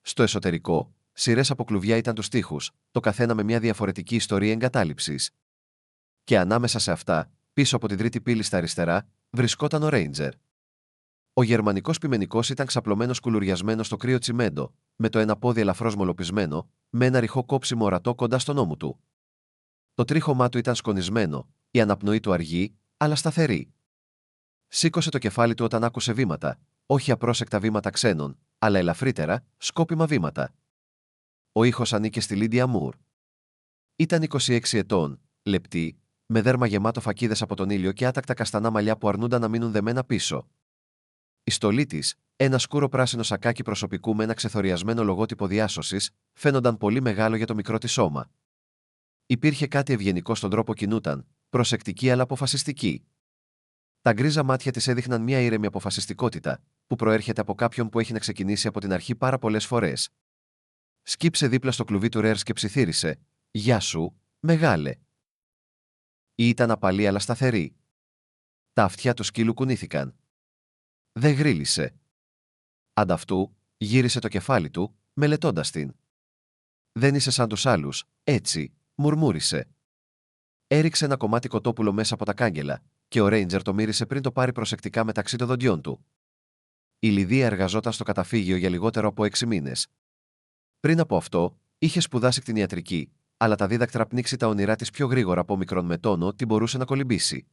Στο εσωτερικό, σειρές από κλουβιά ήταν τους τοίχους, το καθένα με μια διαφορετική ιστορία εγκατάλειψης. Και ανάμεσα σε αυτά, πίσω από την τρίτη πύλη στα αριστερά, βρισκόταν ο Ρέιντζερ. Ο γερμανικός πειμενικός ήταν ξαπλωμένος κουλουριασμένος στο κρύο τσιμέντο, με το ένα πόδι ελαφρώς μολοπισμένο, με ένα ρηχό κόψιμο ορατό κοντά στον ώμο του. Το τρίχωμά του ήταν σκονισμένο, η αναπνοή του αργή, αλλά σταθερή. Σήκωσε το κεφάλι του όταν άκουσε βήματα, όχι απρόσεκτα βήματα ξένων, αλλά ελαφρύτερα, σκόπιμα βήματα. Ο ήχος ανήκε στη Λίντια Μουρ. Ήταν 26 ετών, λεπτή, με δέρμα γεμάτο φακίδες από τον ήλιο και άτακτα καστανά μαλλιά που αρνούνταν να μείνουν δεμένα πίσω. Η στολή της, ένα σκούρο πράσινο σακάκι προσωπικού με ένα ξεθοριασμένο λογότυπο διάσωσης, φαίνονταν πολύ μεγάλο για το μικρό της σώμα. Υπήρχε κάτι ευγενικό στον τρόπο κινούταν, προσεκτική αλλά αποφασιστική. Τα γκρίζα μάτια της έδειχναν μια ήρεμη αποφασιστικότητα, που προέρχεται από κάποιον που έχει να ξεκινήσει από την αρχή πάρα πολλές φορές. Σκύψε δίπλα στο κλουβί του Ρέρς και ψιθύρισε: «Γεια σου, μεγάλε». Ήταν απαλή αλλά σταθερή. Τα αυτιά του σκύλου κουνήθηκαν. Δεν γρίλησε. Ανταυτού, γύρισε το κεφάλι του, μελετώντας την. «Δεν είσαι σαν τους άλλους, έτσι», μουρμούρισε. Έριξε ένα κομμάτι κοτόπουλο μέσα από τα κάγκελα, και ο Ρέιντζερ το μύρισε πριν το πάρει προσεκτικά μεταξύ των δοντιών του. Η Λιδία εργαζόταν στο καταφύγιο για λιγότερο από 6 μήνες. Πριν από αυτό, είχε σπουδάσει κτηνιατρική, αλλά τα δίδακτρα πνίξει τα όνειρά της πιο γρήγορα από μικρόν με τόνο τι μπορούσε να κολυμπήσει.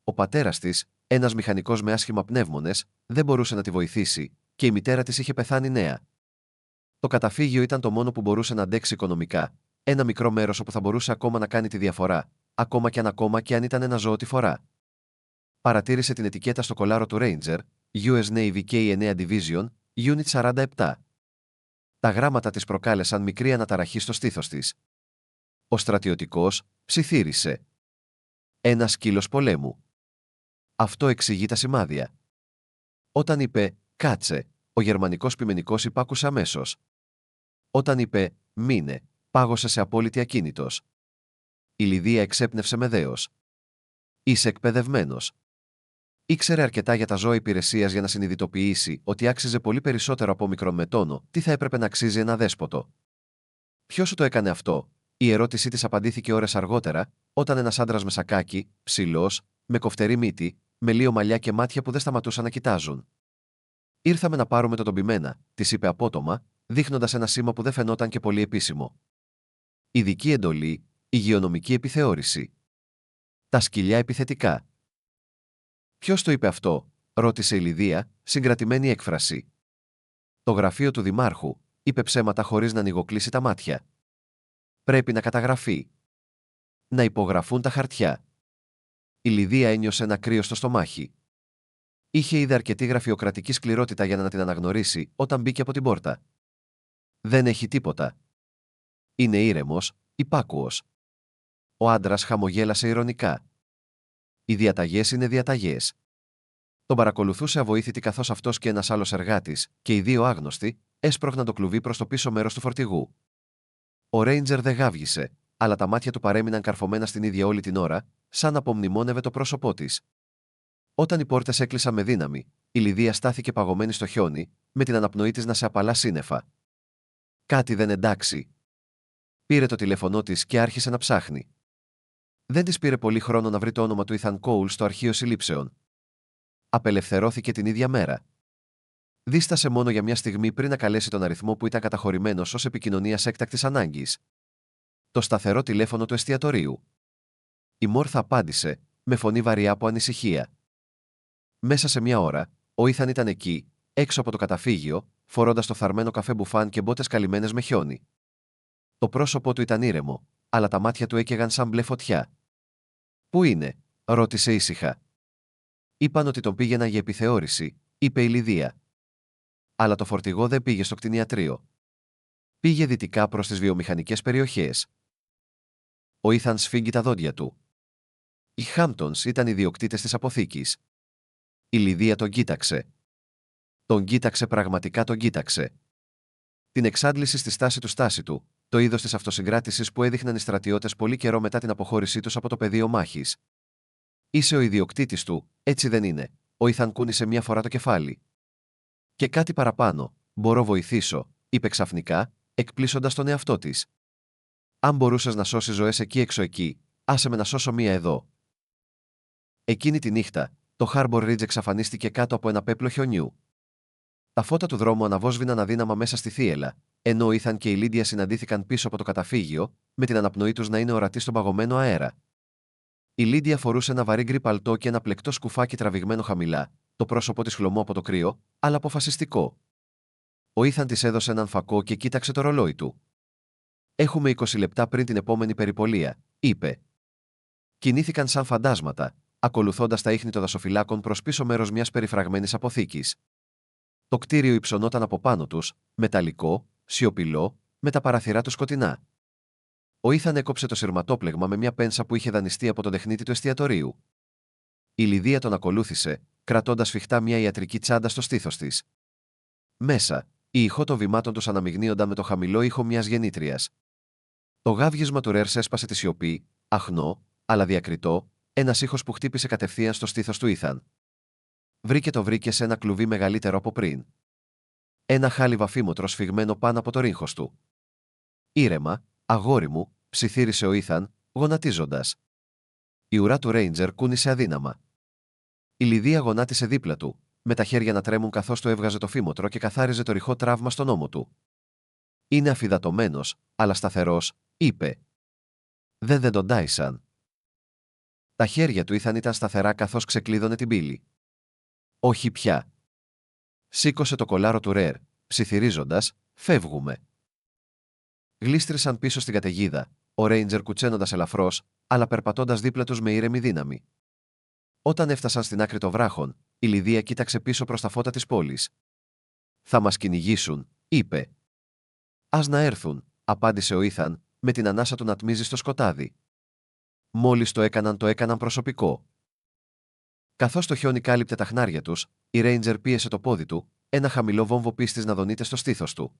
Ο πατέρας της, ένας μηχανικός με άσχημα πνεύμονες, δεν μπορούσε να τη βοηθήσει, και η μητέρα της είχε πεθάνει νέα. Το καταφύγιο ήταν το μόνο που μπορούσε να αντέξει οικονομικά, ένα μικρό μέρος όπου θα μπορούσε ακόμα να κάνει τη διαφορά, ακόμα και αν ήταν ένα ζώο τη φορά. Παρατήρησε την ετικέτα στο κολάρο του Ranger, US Navy K9 Division, Unit 47. Τα γράμματα της προκάλεσαν μικρή αναταραχή στο στήθος της. Ο στρατιωτικός ψιθύρισε. Ένα σκύλος πολέμου. Αυτό εξηγεί τα σημάδια. Όταν είπε «κάτσε», ο γερμανικός πειμενικός υπάκουσε αμέσως. Όταν είπε «μείνε», πάγωσε σε απόλυτη ακίνητος. Η Λιδία εξέπνευσε με δέος. «Είσαι εκπαιδευμένος». Ήξερε αρκετά για τα ζώα υπηρεσίας για να συνειδητοποιήσει ότι άξιζε πολύ περισσότερο από μικρόν με τόνο τι θα έπρεπε να αξίζει ένα δέσποτο. «Ποιος σου το έκανε αυτό?» Η ερώτησή της απαντήθηκε ώρες αργότερα, όταν ένας άντρας με σακάκι, ψηλός, με κοφτερή μύτη, με λίγο μαλλιά και μάτια που δεν σταματούσαν να κοιτάζουν. «Ήρθαμε να πάρουμε τον πειμένα», της είπε απότομα, δείχνοντας ένα σήμα που δεν φαινόταν και πολύ επίσημο. «Ειδική εντολή, υγειονομική επιθεώρηση». Τα σκυλιά επιθετικά. «Ποιος το είπε αυτό?» ρώτησε η Λιδία, συγκρατημένη έκφραση. «Το γραφείο του Δημάρχου», είπε ψέματα χωρίς να ανοιγοκλείσει τα μάτια. «Πρέπει να καταγραφεί. Να υπογραφούν τα χαρτιά». Η Λιδία ένιωσε ένα κρύο στο στομάχι. Είχε ήδη αρκετή γραφειοκρατική σκληρότητα για να την αναγνωρίσει όταν μπήκε από την πόρτα. «Δεν έχει τίποτα». Είναι ήρεμος, υπάκουος. Ο άντρας χαμογέλασε ειρωνικά. «Οι διαταγές είναι διαταγές». Τον παρακολουθούσε αβοήθητη καθώς αυτός και ένας άλλος εργάτης, και οι δύο άγνωστοι, έσπρωχναν το κλουβί προς το πίσω μέρος του φορτηγού. Ο Ρέιντζερ δεν γάβγισε, αλλά τα μάτια του παρέμειναν καρφωμένα στην ίδια όλη την ώρα, σαν να απομνημόνευε το πρόσωπό της. Όταν οι πόρτες έκλεισαν με δύναμη, η Λιδία στάθηκε παγωμένη στο χιόνι, με την αναπνοή της να σε απαλά σύννεφα. Κάτι δεν εντάξει. Πήρε το τηλέφωνό της και άρχισε να ψάχνει. Δεν της πήρε πολύ χρόνο να βρει το όνομα του Ethan Cole στο αρχείο συλλήψεων. Απελευθερώθηκε την ίδια μέρα. Δίστασε μόνο για μια στιγμή πριν να καλέσει τον αριθμό που ήταν καταχωρημένος ως επικοινωνίας έκτακτης ανάγκης. Το σταθερό τηλέφωνο του εστιατορίου. Η Μόρθα απάντησε, με φωνή βαριά από ανησυχία. Μέσα σε μια ώρα, ο Ήθαν ήταν εκεί, έξω από το καταφύγιο, φορώντας το φθαρμένο καφέ μπουφάν και μπότες καλυμμένες με χιόνι. Το πρόσωπό του ήταν ήρεμο, αλλά τα μάτια του έκαιγαν σαν μπλε φωτιά. «Πού είναι?» ρώτησε ήσυχα. «Είπαν ότι τον πήγαινα για επιθεώρηση», είπε η Λιδία. «Αλλά το φορτηγό δεν πήγε στο κτηνιατρίο. Πήγε δυτικά προς τις βιομηχανικές περιοχές». Ο Ήθαν σφίγγει τα δόντια του. Οι Χάμπτονς ήταν ιδιοκτήτες της αποθήκης. Η Λιδία τον κοίταξε. Τον κοίταξε, πραγματικά τον κοίταξε. Την εξάντληση στη στάση του, το είδος της αυτοσυγκράτησης που έδειχναν οι στρατιώτες πολύ καιρό μετά την αποχώρησή τους από το πεδίο μάχης. Είσαι ο ιδιοκτήτης του, έτσι δεν είναι? Ο Ήθαν κούνησε μία φορά το κεφάλι. Και κάτι παραπάνω, μπορώ βοηθήσω, είπε ξαφνικά, εκπλήσοντας τον εαυτό της. Αν μπορούσες να σώσεις ζωές εκεί έξω εκεί, άσε με να σώσω μία εδώ. Εκείνη τη νύχτα, το Harbor Ridge εξαφανίστηκε κάτω από ένα πέπλο χιονιού. Τα φώτα του δρόμου αναβόσβηναν αδύναμα μέσα στη θύελα, ενώ ο Ήθαν και η Λίδια συναντήθηκαν πίσω από το καταφύγιο, με την αναπνοή τους να είναι ορατή στον παγωμένο αέρα. Η Λίδια φορούσε ένα βαρύ γκρι παλτό και ένα πλεκτό σκουφάκι τραβηγμένο χαμηλά, το πρόσωπό της χλωμό από το κρύο, αλλά αποφασιστικό. Ο Ήθαν της έδωσε έναν φακό και κοίταξε το ρολόι του. Έχουμε 20 λεπτά πριν την επόμενη περιπολία, είπε. Κινήθηκαν σαν φαντάσματα, ακολουθώντας τα ίχνη των δασοφυλάκων προς πίσω μέρος μιας περιφραγμένης αποθήκης. Το κτίριο υψωνόταν από πάνω τους, μεταλλικό, σιωπηλό, με τα παραθυρά του σκοτεινά. Ο Ήθαν έκοψε το σειρματόπλεγμα με μια πένσα που είχε δανειστεί από τον τεχνίτη του εστιατορίου. Η Λιδία τον ακολούθησε, κρατώντας σφιχτά μια ιατρική τσάντα στο στήθος της. Μέσα, η ηχό των βημάτων τους αναμειγνύονταν με το χαμηλό ήχο μιας γεννήτριας. Το γάβγισμα του Ρέρς έσπασε τη σιωπή, αχνό, αλλά διακριτό, ένας ήχος που χτύπησε κατευθείαν στο στήθος του Ήθαν. Βρήκε σε ένα κλουβί μεγαλύτερο από πριν. Ένα χάλιβα φήμοτρο σφιγμένο πάνω από το ρίγχος του. Ήρεμα, αγόρι μου, ψιθύρισε ο Ήθαν, γονατίζοντας. Η ουρά του Ρέιντζερ κούνησε αδύναμα. Η Λιδία γονάτισε δίπλα του, με τα χέρια να τρέμουν καθώς του έβγαζε το φήμοτρο και καθάριζε το ρηχό τραύμα στον ώμο του. Είναι αφυδατωμένος, αλλά σταθερός, είπε. Δεν τον τάισαν. Τα χέρια του Ήθαν ήταν σταθερά καθώς ξεκλείδωνε την πύλη. Όχι πια. Σήκωσε το κολάρο του Ρερ, ψιθυρίζοντας, φεύγουμε. Γλίστρησαν πίσω στην καταιγίδα, ο Ρέιντζερ κουτσένοντας ελαφρώς, αλλά περπατώντας δίπλα τους με ήρεμη δύναμη. Όταν έφτασαν στην άκρη των βράχων, η Λιδία κοίταξε πίσω προς τα φώτα της πόλης. Θα μας κυνηγήσουν, είπε. Ας να έρθουν, απάντησε ο Ήθαν, με την ανάσα του να τμίζει στο σκοτάδι. Μόλις το έκαναν προσωπικό. Καθώς το χιόνι κάλυπτε τα χνάρια τους, η Ρέιντζερ πίεσε το πόδι του, ένα χαμηλό βόμβο πίστης να δονείται στο στήθος του.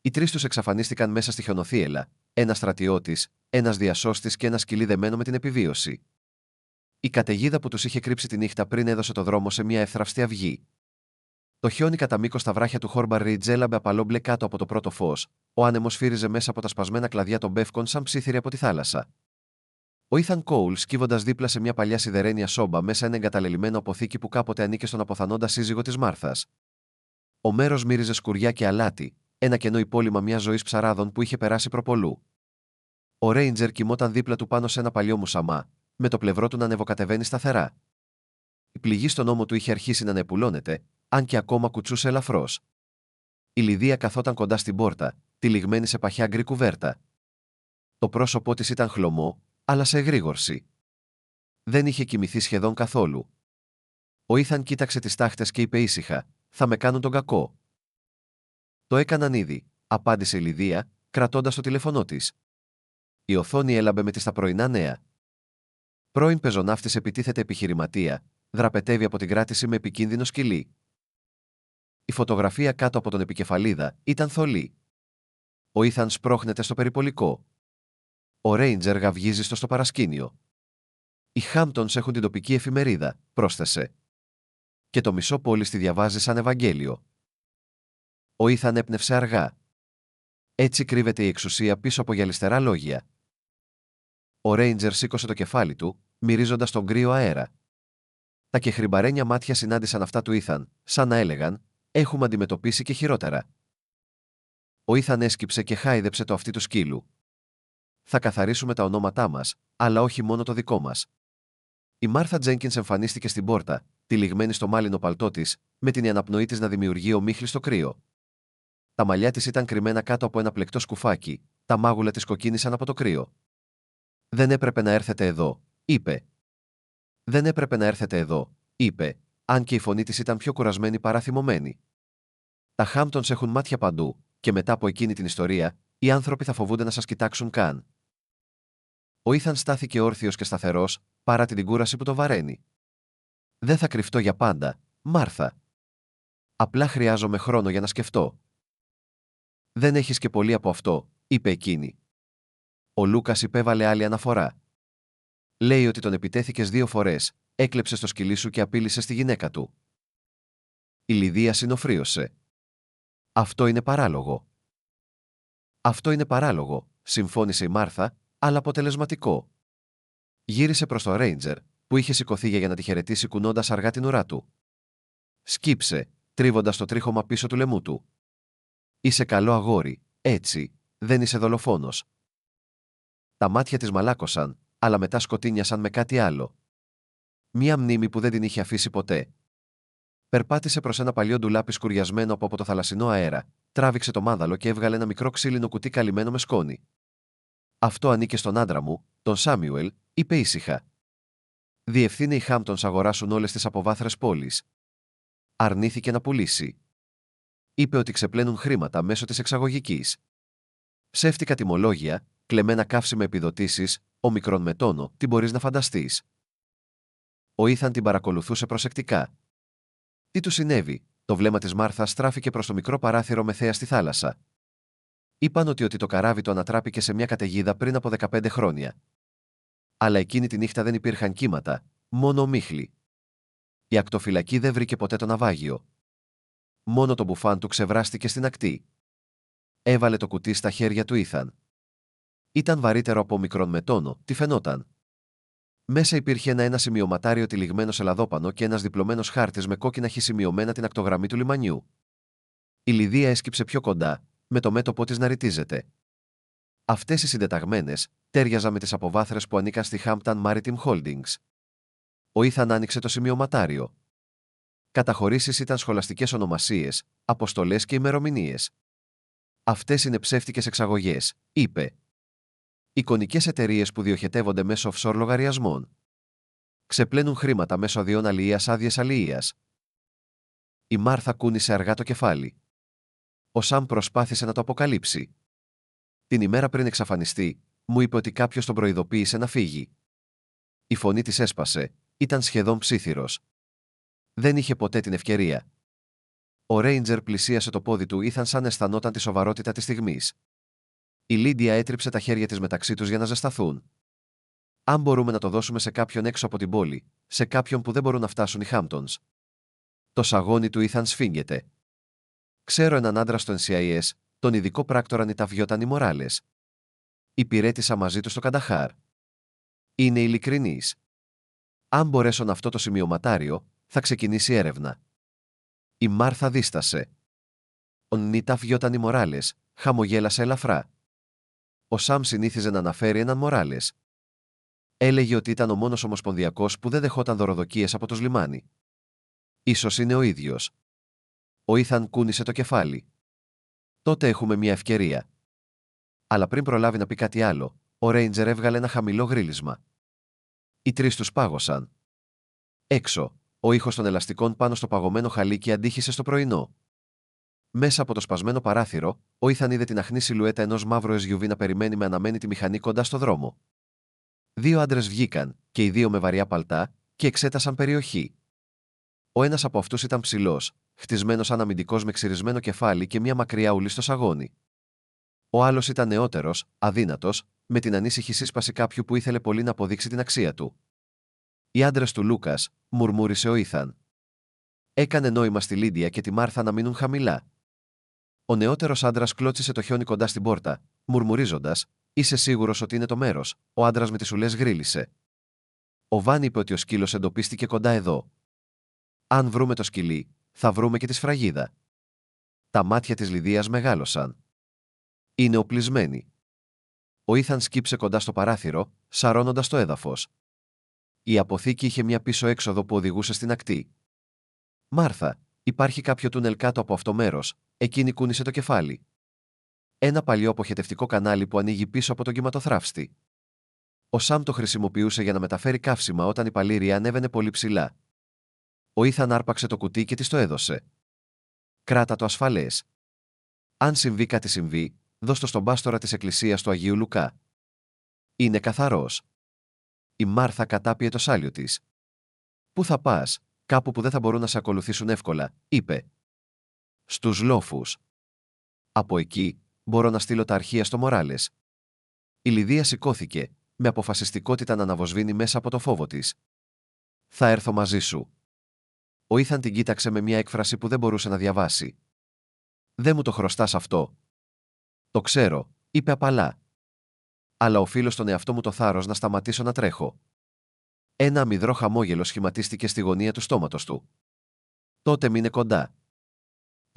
Οι τρεις τους εξαφανίστηκαν μέσα στη χιονοθύελα, ένας στρατιώτης, ένας διασώστης και ένα σκυλί δεμένο με την επιβίωση. Η καταιγίδα που τους είχε κρύψει τη νύχτα πριν έδωσε το δρόμο σε μια εύθραυστη αυγή. Το χιόνι κατά μήκος στα βράχια του Χόρμπαρ Ριτζ έλαμπε απαλό μπλε κάτω από το πρώτο φως, ο άνεμος φύριζε μέσα από τα σπασμένα κλαδιά των μπεύκων σαν ψίθυροι από τη θάλασσα. Ο Ήθαν Κόουλ, σκύβοντας δίπλα σε μια παλιά σιδερένια σόμπα μέσα ένα εγκαταλελειμμένο αποθήκη που κάποτε ανήκε στον αποθανόντα σύζυγο της Μάρθας. Ο μέρος μύριζε σκουριά και αλάτι, ένα κενό υπόλοιμα μια ζωή ψαράδων που είχε περάσει προπολού. Ο Ρέιντζερ κοιμόταν δίπλα του πάνω σε ένα παλιό μουσαμά, με το πλευρό του να ανεβοκατεβαίνει σταθερά. Η πληγή στον ώμο του είχε αρχίσει να νεπουλώνεται, αν και ακόμα κουτσούσε ελαφρώς. Η Λιδία καθόταν κοντά στην πόρτα, τυλιγμένη σε παχιά γκρι κουβέρτα. Το πρόσωπό της ήταν χλωμό, αλλά σε εγρήγορση. Δεν είχε κοιμηθεί σχεδόν καθόλου. Ο Ήθαν κοίταξε τις τάχτες και είπε ήσυχα: Θα με κάνουν τον κακό. Το έκαναν ήδη, απάντησε η Λιδία, κρατώντας το τηλεφωνό της. Η οθόνη έλαμπε με τις τα πρωινά νέα. Πρώην πεζοναύτης επιτίθεται επιχειρηματία, δραπετεύει από την κράτηση με επικίνδυνο σκυλί. Η φωτογραφία κάτω από τον επικεφαλίδα ήταν θολή. Ο Ήθαν σπρώχνεται στο περιπολικό. Ο Ρέιντζερ γαυγίζει στο παρασκήνιο. Οι Χάμπτονς έχουν την τοπική εφημερίδα, πρόσθεσε. Και το μισό πόλη τη διαβάζει σαν Ευαγγέλιο. Ο Ήθαν έπνευσε αργά. Έτσι κρύβεται η εξουσία πίσω από γυαλιστερά λόγια. Ο Ρέιντζερ σήκωσε το κεφάλι του, μυρίζοντας τον κρύο αέρα. Τα κεχριμπαρένια μάτια συνάντησαν αυτά του Ήθαν, σαν να έλεγαν: Έχουμε αντιμετωπίσει και χειρότερα. Ο Ήθαν έσκυψε και χάιδεψε το αυτί του σκύλου. Θα καθαρίσουμε τα ονόματά μας, αλλά όχι μόνο το δικό μας. Η Μάρθα Τζένκινς εμφανίστηκε στην πόρτα, τυλιγμένη στο μάλινο παλτό της, με την αναπνοή της να δημιουργεί ομίχλιστο κρύο. Τα μαλλιά της ήταν κρυμμένα κάτω από ένα πλεκτό σκουφάκι, τα μάγουλα της κοκκίνησαν από το κρύο. Δεν έπρεπε να έρθετε εδώ, είπε. Δεν έπρεπε να έρθετε εδώ, είπε, αν και η φωνή της ήταν πιο κουρασμένη παρά θυμωμένη. Τα Χάμπτονς έχουν μάτια παντού, και μετά από εκείνη την ιστορία, οι άνθρωποι θα φοβούνται να σας κοιτάξουν καν. Ο Ήθαν στάθηκε όρθιος και σταθερός, παρά την κούραση που το βαραίνει. Δεν θα κρυφτώ για πάντα, Μάρθα. Απλά χρειάζομαι χρόνο για να σκεφτώ. Δεν έχεις και πολύ από αυτό, είπε εκείνη. Ο Λούκας υπέβαλε άλλη αναφορά. Λέει ότι τον επιτέθηκες 2 φορές, έκλεψες το σκυλί σου και απείλησες τη γυναίκα του. Η Λιδία συνοφρίωσε. Αυτό είναι παράλογο. Αυτό είναι παράλογο, συμφώνησε η Μάρθα, αλλά αποτελεσματικό. Γύρισε προς το Ρέιντζερ, που είχε σηκωθεί για να τη χαιρετήσει κουνώντας αργά την ουρά του. Σκύψε, τρίβοντας το τρίχωμα πίσω του λαιμού του. Είσαι καλό αγόρι, έτσι, δεν είσαι δολοφόνος. Τα μάτια της μαλάκωσαν, αλλά μετά σκοτίνιασαν με κάτι άλλο. Μία μνήμη που δεν την είχε αφήσει ποτέ. Περπάτησε προς ένα παλιό ντουλάπι σκουριασμένο από το θαλασσινό αέρα, τράβηξε το μάδαλο και έβγαλε ένα μικρό ξύλινο κουτί καλυμμένο με σκόνη. Αυτό ανήκε στον άντρα μου, τον Σάμιουελ, είπε ήσυχα. Διευθύνει οι Χάμπτονς αγοράσουν όλες τις αποβάθρες πόλεις. Αρνήθηκε να πουλήσει. Είπε ότι ξεπλένουν χρήματα μέσω της εξαγωγικής. Ψεύτικα τιμολόγια, κλεμμένα καύσιμα επιδοτήσεις, ομικρόν με τόνο, τι μπορείς να φανταστείς. Ο Ήθαν την παρακολουθούσε προσεκτικά. Τι του συνέβη, το βλέμμα της Μάρθας στράφηκε προς το μικρό παράθυρο με θέα στη θάλασσα. Είπαν ότι το καράβι του ανατράπηκε σε μια καταιγίδα πριν από 15 χρόνια. Αλλά εκείνη τη νύχτα δεν υπήρχαν κύματα, μόνο ομίχλοι. Η ακτοφυλακή δεν βρήκε ποτέ το ναυάγιο. Μόνο το μπουφάν του ξεβράστηκε στην ακτή. Έβαλε το κουτί στα χέρια του Ήθαν. Ήταν βαρύτερο από μικρόν με τόνο, τι φαινόταν. Μέσα υπήρχε ένα σημειωματάριο τυλιγμένο σε λαδόπανο και ένας διπλωμένος χάρτης με κόκκινα χ σημειωμένα την ακτογραμμή του λιμανιού. Η Λιδία έσκυψε πιο κοντά, με το μέτωπό της να ρητίζεται. Αυτές οι συντεταγμένες τέριαζαν με τις αποβάθρες που ανήκαν στη Hampton Maritime Holdings. Ο Ήθαν άνοιξε το σημειωματάριο. Καταχωρήσεις ήταν σχολαστικές ονομασίες, αποστολές και ημερομηνίες. Αυτές είναι ψεύτικες εξαγωγές, είπε. Εικονικές εταιρείες που διοχετεύονται μέσω offshore λογαριασμών. Ξεπλένουν χρήματα μέσω αδειών αλληλείας άδειες αλληλείας. Η Μάρθα κούνησε αργά το κεφάλι. Ο Σαμ προσπάθησε να το αποκαλύψει. Την ημέρα πριν εξαφανιστεί, μου είπε ότι κάποιος τον προειδοποίησε να φύγει. Η φωνή της έσπασε, ήταν σχεδόν ψίθυρος. Δεν είχε ποτέ την ευκαιρία. Ο Ρέιντζερ πλησίασε το πόδι του Ήθαν σαν αισθανόταν τη σοβαρότητα της στιγμής. Η Λίντια έτριψε τα χέρια της μεταξύ τους για να ζεσταθούν. Αν μπορούμε να το δώσουμε σε κάποιον έξω από την πόλη, σε κάποιον που δεν μπορούν να φτάσουν οι Χάμπτονς. Το σαγόνι του Ήθαν σφίγγεται. Ξέρω έναν άντρα στο NCIS, τον ειδικό πράκτορα Νιταβιώτανη Μοράλες. Υπηρέτησα μαζί του στο Κανταχάρ. Είναι ειλικρινής. Αν μπορέσω αυτό το σημειωματάριο, θα ξεκινήσει έρευνα. Η Μάρθα δίστασε. Ο Νιταβιώτανη Μοράλες χαμογέλασε ελαφρά. Ο Σαμ συνήθιζε να αναφέρει έναν Μοράλες. Έλεγε ότι ήταν ο μόνος ομοσπονδιακός που δεν δεχόταν δωροδοκίες από τους λιμάνι. Ίσως είναι ο ίδιος. Ο Ήθαν κούνησε το κεφάλι. Τότε έχουμε μια ευκαιρία. Αλλά πριν προλάβει να πει κάτι άλλο, ο Ρέιντζερ έβγαλε ένα χαμηλό γρίλισμα. Οι τρεις τους πάγωσαν. Έξω, ο ήχος των ελαστικών πάνω στο παγωμένο χαλίκι αντίχησε στο πρωινό. Μέσα από το σπασμένο παράθυρο, ο Ήθαν είδε την αχνή σιλουέτα ενός μαύρου SUV να περιμένει με αναμένητη μηχανή κοντά στο δρόμο. 2 άντρες βγήκαν, και οι 2 με βαριά παλτά, και εξέτασαν περιοχή. Ο ένας από αυτούς ήταν ψηλός, χτισμένος σαν αμυντικός με ξυρισμένο κεφάλι και μια μακριά ουλή στο σαγόνι. Ο άλλος ήταν νεότερος, αδύνατος, με την ανήσυχη σύσπαση κάποιου που ήθελε πολύ να αποδείξει την αξία του. Οι άντρες του Λούκας, μουρμούρισε ο Ήθαν. Έκανε νόημα στη Λίντια και τη Μάρθα να μείνουν χαμηλά. Ο νεότερος άντρας κλώτσισε το χιόνι κοντά στην πόρτα, μουρμουρίζοντας: Είσαι σίγουρος ότι είναι το μέρος? Ο άντρας με τις ουλές γρίλησε. Ο Βαν είπε ότι ο σκύλος εντοπίστηκε κοντά εδώ. Αν βρούμε το σκυλί, θα βρούμε και τη σφραγίδα. Τα μάτια της Λιδίας μεγάλωσαν. Είναι οπλισμένοι. Ο Ήθαν σκύψε κοντά στο παράθυρο, σαρώνοντας το έδαφος. Η αποθήκη είχε μια πίσω έξοδο που οδηγούσε στην ακτή. Μάρθα, υπάρχει κάποιο τούνελ κάτω από αυτό μέρος, εκείνη κούνησε το κεφάλι. Ένα παλιό αποχετευτικό κανάλι που ανοίγει πίσω από τον κυματοθράφστη. Ο Σαμ το χρησιμοποιούσε για να μεταφέρει καύσιμα όταν η παλήρια ανέβαινε πολύ ψηλά. Ο Ήθαν άρπαξε το κουτί και της το έδωσε. Κράτα το ασφαλές. Αν συμβεί κάτι συμβεί, δώσ' το στον πάστορα της εκκλησίας του Αγίου Λουκά. Είναι καθαρός. Η Μάρθα κατάπιε το σάλιο της. «Πού θα πας? Κάπου που δεν θα μπορούν να σε ακολουθήσουν εύκολα», είπε. «Στους λόφους. Από εκεί μπορώ να στείλω τα αρχεία στο Μοράλες». Η Λιδία σηκώθηκε, με αποφασιστικότητα να αναβοσβήνει μέσα από το φόβο της. «Θα έρθω μαζί σου». Ο Ήθαν την κοίταξε με μια έκφραση που δεν μπορούσε να διαβάσει. «Δεν μου το χρωστάς αυτό». «Το ξέρω», είπε απαλά. «Αλλά οφείλω στον εαυτό μου το θάρρος να σταματήσω να τρέχω». Ένα αμυδρό χαμόγελο σχηματίστηκε στη γωνία του στόματος του. «Τότε μείνε κοντά».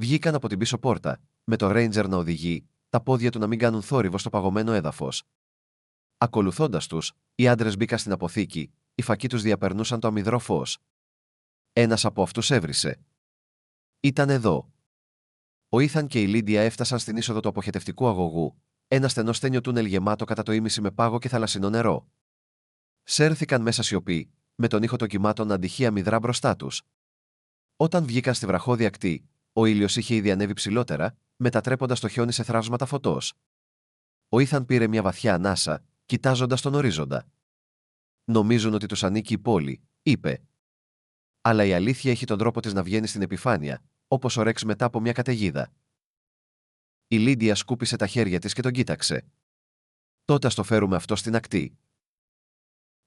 Βγήκαν από την πίσω πόρτα, με το Ρέιντζερ να οδηγεί, τα πόδια του να μην κάνουν θόρυβο στο παγωμένο έδαφος. Ακολουθώντας τους, οι άντρες μπήκαν στην αποθήκη, οι φακοί τους διαπερνούσαν το αμυδρό φως. Ένας από αυτούς έβρισε. Ήταν εδώ. Ο Ήθαν και η Λίντια έφτασαν στην είσοδο του αποχετευτικού αγωγού, ένα στενό στένιο τούνελ γεμάτο κατά το ίμιση με πάγο και θαλασσινό νερό. Σέρθηκαν μέσα σιωπή, με τον ήχο των κυμάτων να αντυχεί αμυδρά μπροστά τους. Όταν βγήκαν στη βραχώδη ακτή, ο ήλιος είχε ήδη ανέβει ψηλότερα, μετατρέποντας το χιόνι σε θράψματα φωτός. Ο Ήθαν πήρε μια βαθιά ανάσα, κοιτάζοντας τον ορίζοντα. «Νομίζουν ότι τους ανήκει η πόλη», είπε. «Αλλά η αλήθεια έχει τον τρόπο της να βγαίνει στην επιφάνεια, όπως ο Ρεξ μετά από μια καταιγίδα». Η Λίντια σκούπισε τα χέρια της και τον κοίταξε. «Τότε ας το φέρουμε αυτό στην ακτή».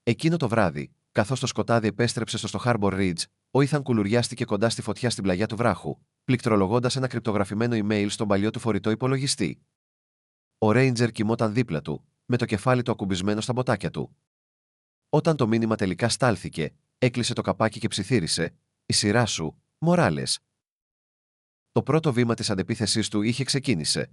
Εκείνο το βράδυ, καθώς το σκοτάδι επέστρεψε στο Harbor Ridge, ο Ήθαν κουλουριάστηκε κοντά στη φωτιά στην πλαγιά του βράχου, πληκτρολογώντας ένα κρυπτογραφημένο email στον παλιό του φορητό υπολογιστή. Ο Ρέιντζερ κοιμόταν δίπλα του, με το κεφάλι του ακουμπισμένο στα μποτάκια του. Όταν το μήνυμα τελικά στάλθηκε, έκλεισε το καπάκι και ψιθύρισε: «Η σειρά σου, Μοράλες». Το πρώτο βήμα της αντεπίθεσής του είχε ξεκίνησε.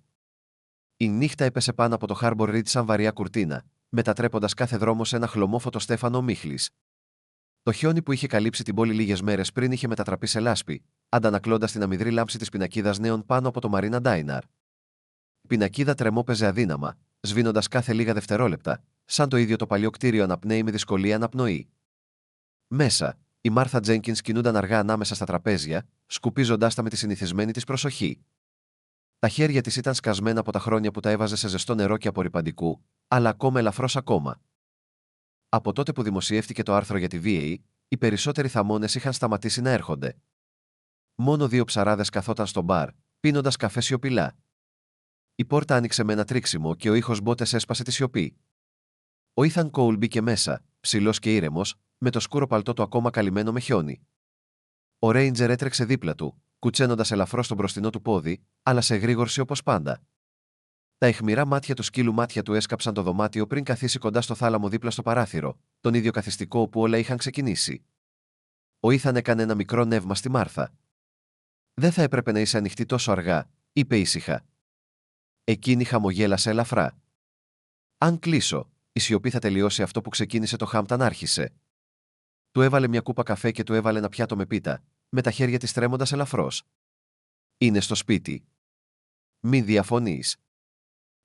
Η νύχτα έπεσε πάνω από το Harbor Ridge σαν βαριά κουρτίνα, μετατρέποντας κάθε δρόμο σε ένα χλωμόφωτο στέφανο ομίχλης. Το χιόνι που είχε καλύψει την πόλη λίγες μέρες πριν είχε μετατραπεί σε λάσπη, αντανακλώντας την αμυδρή λάμψη της πινακίδας νέων πάνω από το Marina Diner. Η πινακίδα τρεμόπαιζε αδύναμα, σβήνοντας κάθε λίγα δευτερόλεπτα, σαν το ίδιο το παλιό κτίριο αναπνέει με δυσκολία αναπνοή. Μέσα, η Μάρθα Τζένκινς κινούνταν αργά ανάμεσα στα τραπέζια, σκουπίζοντάς τα με τη συνηθισμένη της προσοχή. Τα χέρια της ήταν σκασμένα από τα χρόνια που τα έβαζε σε ζεστό νερό και απορρυπαντικού, αλλά ακόμα ελαφρώς ακόμα. Από τότε που δημοσιεύτηκε το άρθρο για τη VA, οι περισσότεροι θαμώνες είχαν σταματήσει να έρχονται. Μόνο 2 ψαράδες καθόταν στο μπαρ, πίνοντας καφέ σιωπηλά. Η πόρτα άνοιξε με ένα τρίξιμο και ο ήχος μπότες έσπασε τη σιωπή. Ο Ήθαν Κόουλ μπήκε μέσα, ψηλός και ήρεμος, με το σκούρο παλτό του ακόμα καλυμμένο με χιόνι. Ο Ρέιντζερ έτρεξε δίπλα του, κουτσένοντας ελαφρώς το μπροστινό του πόδι, αλλά σε γρήγορση όπως πάντα. Τα αιχμηρά μάτια του σκύλου μάτια του έσκαψαν το δωμάτιο πριν καθίσει κοντά στο θάλαμο δίπλα στο παράθυρο, τον ίδιο καθιστικό όπου όλα είχαν ξεκινήσει. Ο Ήθαν έκανε ένα μικρό νεύμα στη Μάρθα. «Δεν θα έπρεπε να είσαι ανοιχτή τόσο αργά», είπε ήσυχα. Εκείνη χαμογέλασε ελαφρά. «Αν κλείσω, η σιωπή θα τελειώσει αυτό που ξεκίνησε το Χάμπταν άρχισε». Του έβαλε μια κούπα καφέ και του έβαλε ένα πιάτο με πίτα, με τα χέρια της τρέμοντας ελαφρώς. «Είναι στο σπίτι. Μην διαφωνείς».